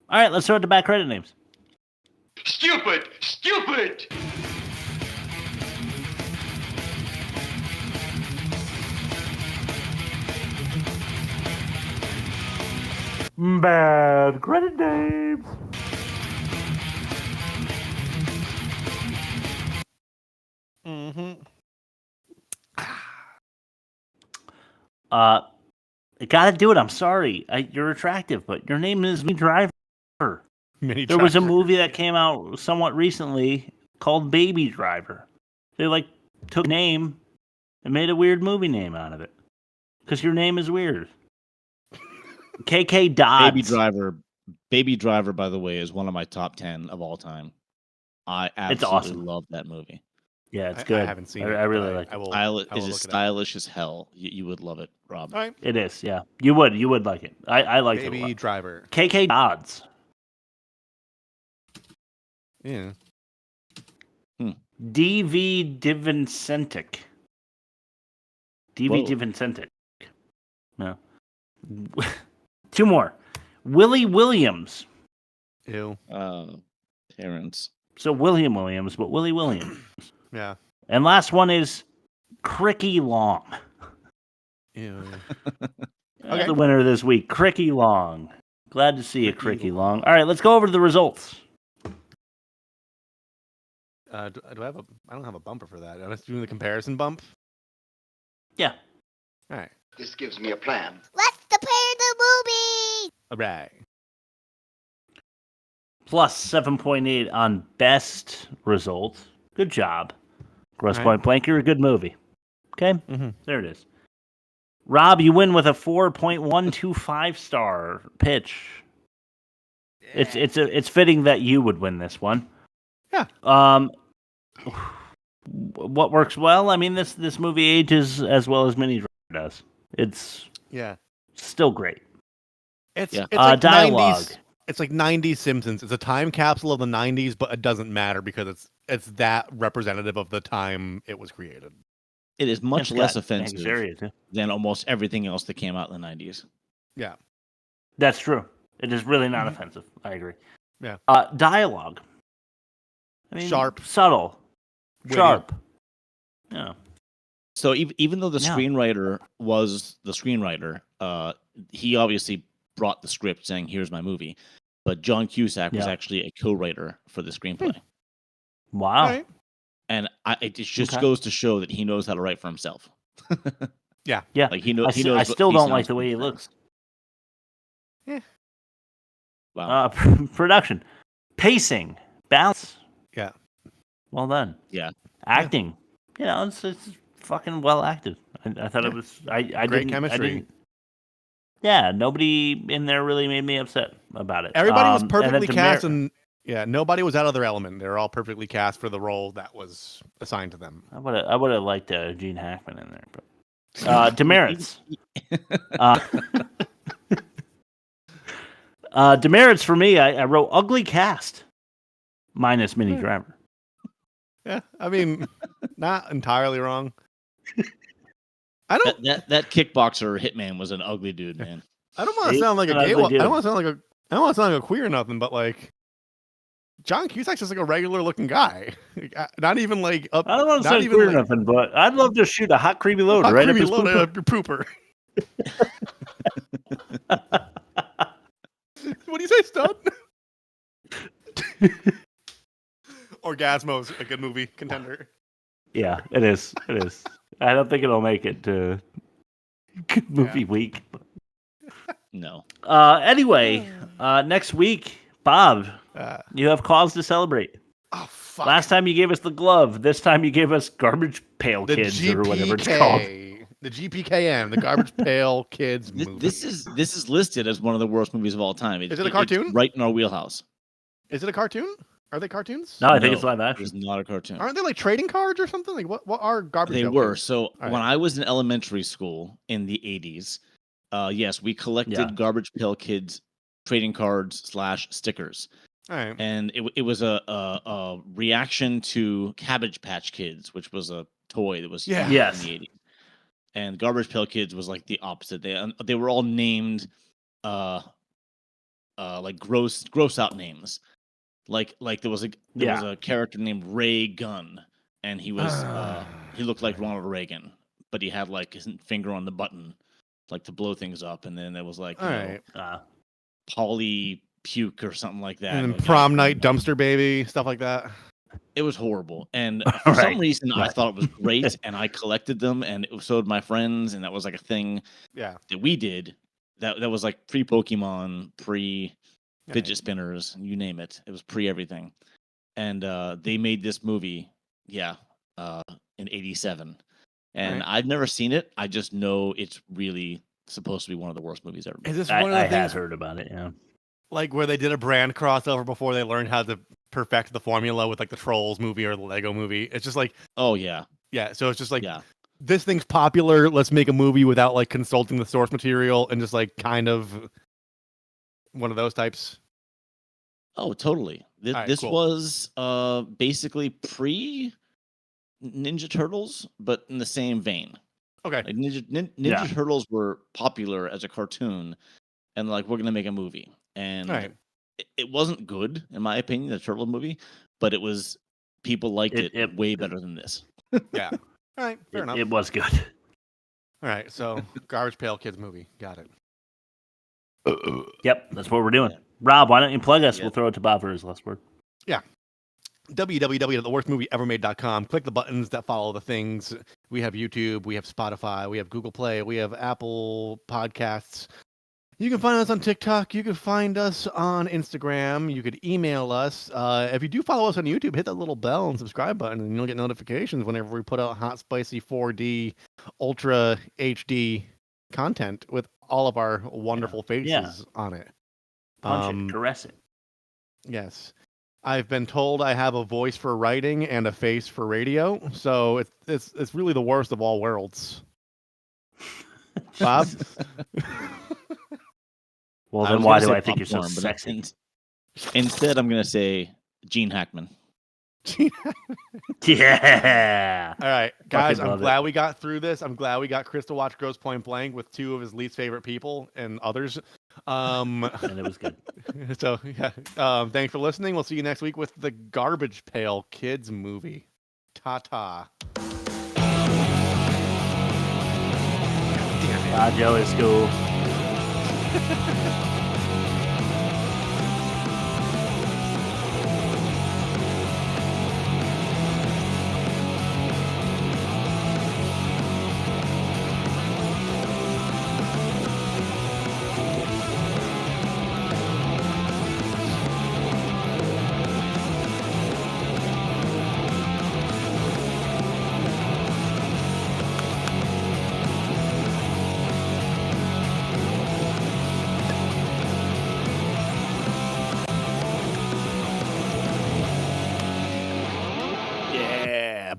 All right, let's throw it to back credit names. Stupid! Stupid! Bad credit names. I gotta do it. I'm sorry. You're attractive, but your name is Minnie Driver. There was a movie that came out somewhat recently called Baby Driver. They took a name and made a weird movie name out of it because your name is weird. KK Dodds. Baby Driver, by the way, is one of my top 10 of all time. I absolutely love that movie. Yeah, it's good. I haven't seen it. I really like it. It is stylish as hell. You would love it, Rob. All right. It is, yeah. You would like it. I like it a lot. Baby Driver. KK Dodds. Yeah. DV Divincentic. DV Divincentic. No. 2 more. Willie Williams. Ew. Terrence. So William Williams, but Willie Williams. Yeah. And last one is Cricky Long. Ew. The winner this week, Cricky Long. Glad to see you, Cricky Long. All right, let's go over to the results. Do I have I don't have a bumper for that. I'm doing the comparison bump. Yeah. All right. This gives me a plan. Let's compare the movie. All right. Plus 7.8 on best result. Good job. Grosse Pointe Blank, you're a good movie. Okay? Mm-hmm. There it is. Rob, you win with a 4.125 star pitch. Yeah. It's fitting that you would win this one. Yeah. What works well? I mean, this movie ages as well as Minnie Driver does. It's still great. It's like dialogue. 90s, it's like 90s Simpsons. It's a time capsule of the 90s, but it doesn't matter because it's that representative of the time it was created. It is much less offensive than almost everything else that came out in the 90s. Yeah. That's true. It is really not offensive. I agree. Yeah. Dialogue. I mean, sharp. Subtle. Witty. Sharp. Yeah. So even though the screenwriter was the screenwriter, he obviously brought the script saying, here's my movie. But John Cusack was actually a co-writer for the screenplay. Wow. Right. And it just goes to show that he knows how to write for himself. Yeah. Yeah. Like he knows. I still don't like the way he looks. Yeah. Wow. Production. Pacing. Balance. Yeah. Well done. Yeah. Acting. You know, it's fucking well acted. I thought it was. I Great didn't, chemistry. Yeah, nobody in there really made me upset about it. Everybody was And perfectly then cast, and nobody was out of their element. They were all perfectly cast for the role that was assigned to them. I would have liked Gene Hackman in there, but demerits. Demerits for me. I wrote ugly cast, minus Minnie Driver. Yeah, I mean, not entirely wrong. I don't. That kickboxer Hitman was an ugly dude, man. I don't want to sound like a gay. I don't want to sound like a. I don't want to sound like a queer or nothing, but like, John Cusack's just like a regular looking guy. Not even like up. I don't want to sound queer or nothing, but I'd love to shoot a hot creamy load right up his pooper. What do you say, stud? Orgasmo's a good movie contender. Yeah, it is. It is. I don't think it'll make it to good movie week. No. Anyway, next week, Bob, you have cause to celebrate. Oh, fuck. Last time you gave us the glove. This time you gave us Garbage Pail Kids or whatever it's called. The GPKM, the Garbage Pail Kids movie. This is listed as one of the worst movies of all time. Is it a cartoon? It's right in our wheelhouse. Is it a cartoon? Are they cartoons? No, I think it's live action. It's not a cartoon. Aren't they like trading cards or something? Like what are Garbage Pail They were. Kids? So All when I was in elementary school in the 80s, yes, we collected Garbage Pail Kids trading cards / stickers. All right. And it was a reaction to Cabbage Patch Kids, which was a toy that was in the 80s. And Garbage Pail Kids was like the opposite. They were all named like gross out names. Like there was a character named Ray Gunn, and he was he looked like Ronald Reagan, but he had like his finger on the button, like to blow things up. And then there was like Polly Puke or something like that. And then Prom Night Dumpster Baby, stuff like that. It was horrible, and for some reason I thought it was great, and I collected them, and so did my friends, and that was like a thing that we did. That was like pre Pokemon, pre fidget spinners, you name it. It was pre everything, and they made this movie, in '87, and I've never seen it. I just know it's really supposed to be one of the worst movies ever made. Is this one of the I things? had heard about it. Yeah, like where they did a brand crossover before they learned how to perfect the formula with like the Trolls movie or the Lego movie. It's just like, oh yeah. So it's just like, this thing's popular. Let's make a movie without like consulting the source material and just like kind of one of those types. Oh, totally. This cool. was basically pre Ninja Turtles, but in the same vein. Okay. Like Ninja Turtles were popular as a cartoon, and like we're gonna make a movie, and it wasn't good in my opinion, the Turtle movie, but it was people liked it way better than this. Yeah. All right. Fair enough. It was good. All right. So Garbage Pail Kids movie. Got it. Yep. That's what we're doing. Rob, why don't you plug us? We'll throw it to Bob for his last word. Yeah. www.theworstmovieevermade.com. Click the buttons that follow the things. We have YouTube, we have Spotify, we have Google Play, we have Apple Podcasts. You can find us on TikTok. You can find us on Instagram. You could email us. If you do follow us on YouTube, hit that little bell and subscribe button, and you'll get notifications whenever we put out hot, spicy 4D, Ultra HD content with all of our wonderful faces on it. Punch it, caress it. Yes. I've been told I have a voice for writing and a face for radio, so it's really the worst of all worlds. Bob? Well, then why do I think you're so sexy? Instead, I'm going to say Gene Hackman. Yeah. All right, guys, I'm glad we got through this. I'm glad we got Chris to watch Grosse Pointe Blank with two of his least favorite people and others. And it was good. So, thanks for listening. We'll see you next week with the Garbage Pail Kids movie. Ta-ta. Joe is cool.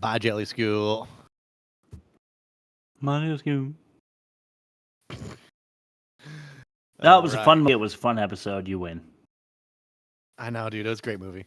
bye, Jelly School. Mario School. That was a fun. It was a fun episode. You win. I know, dude. It was a great movie.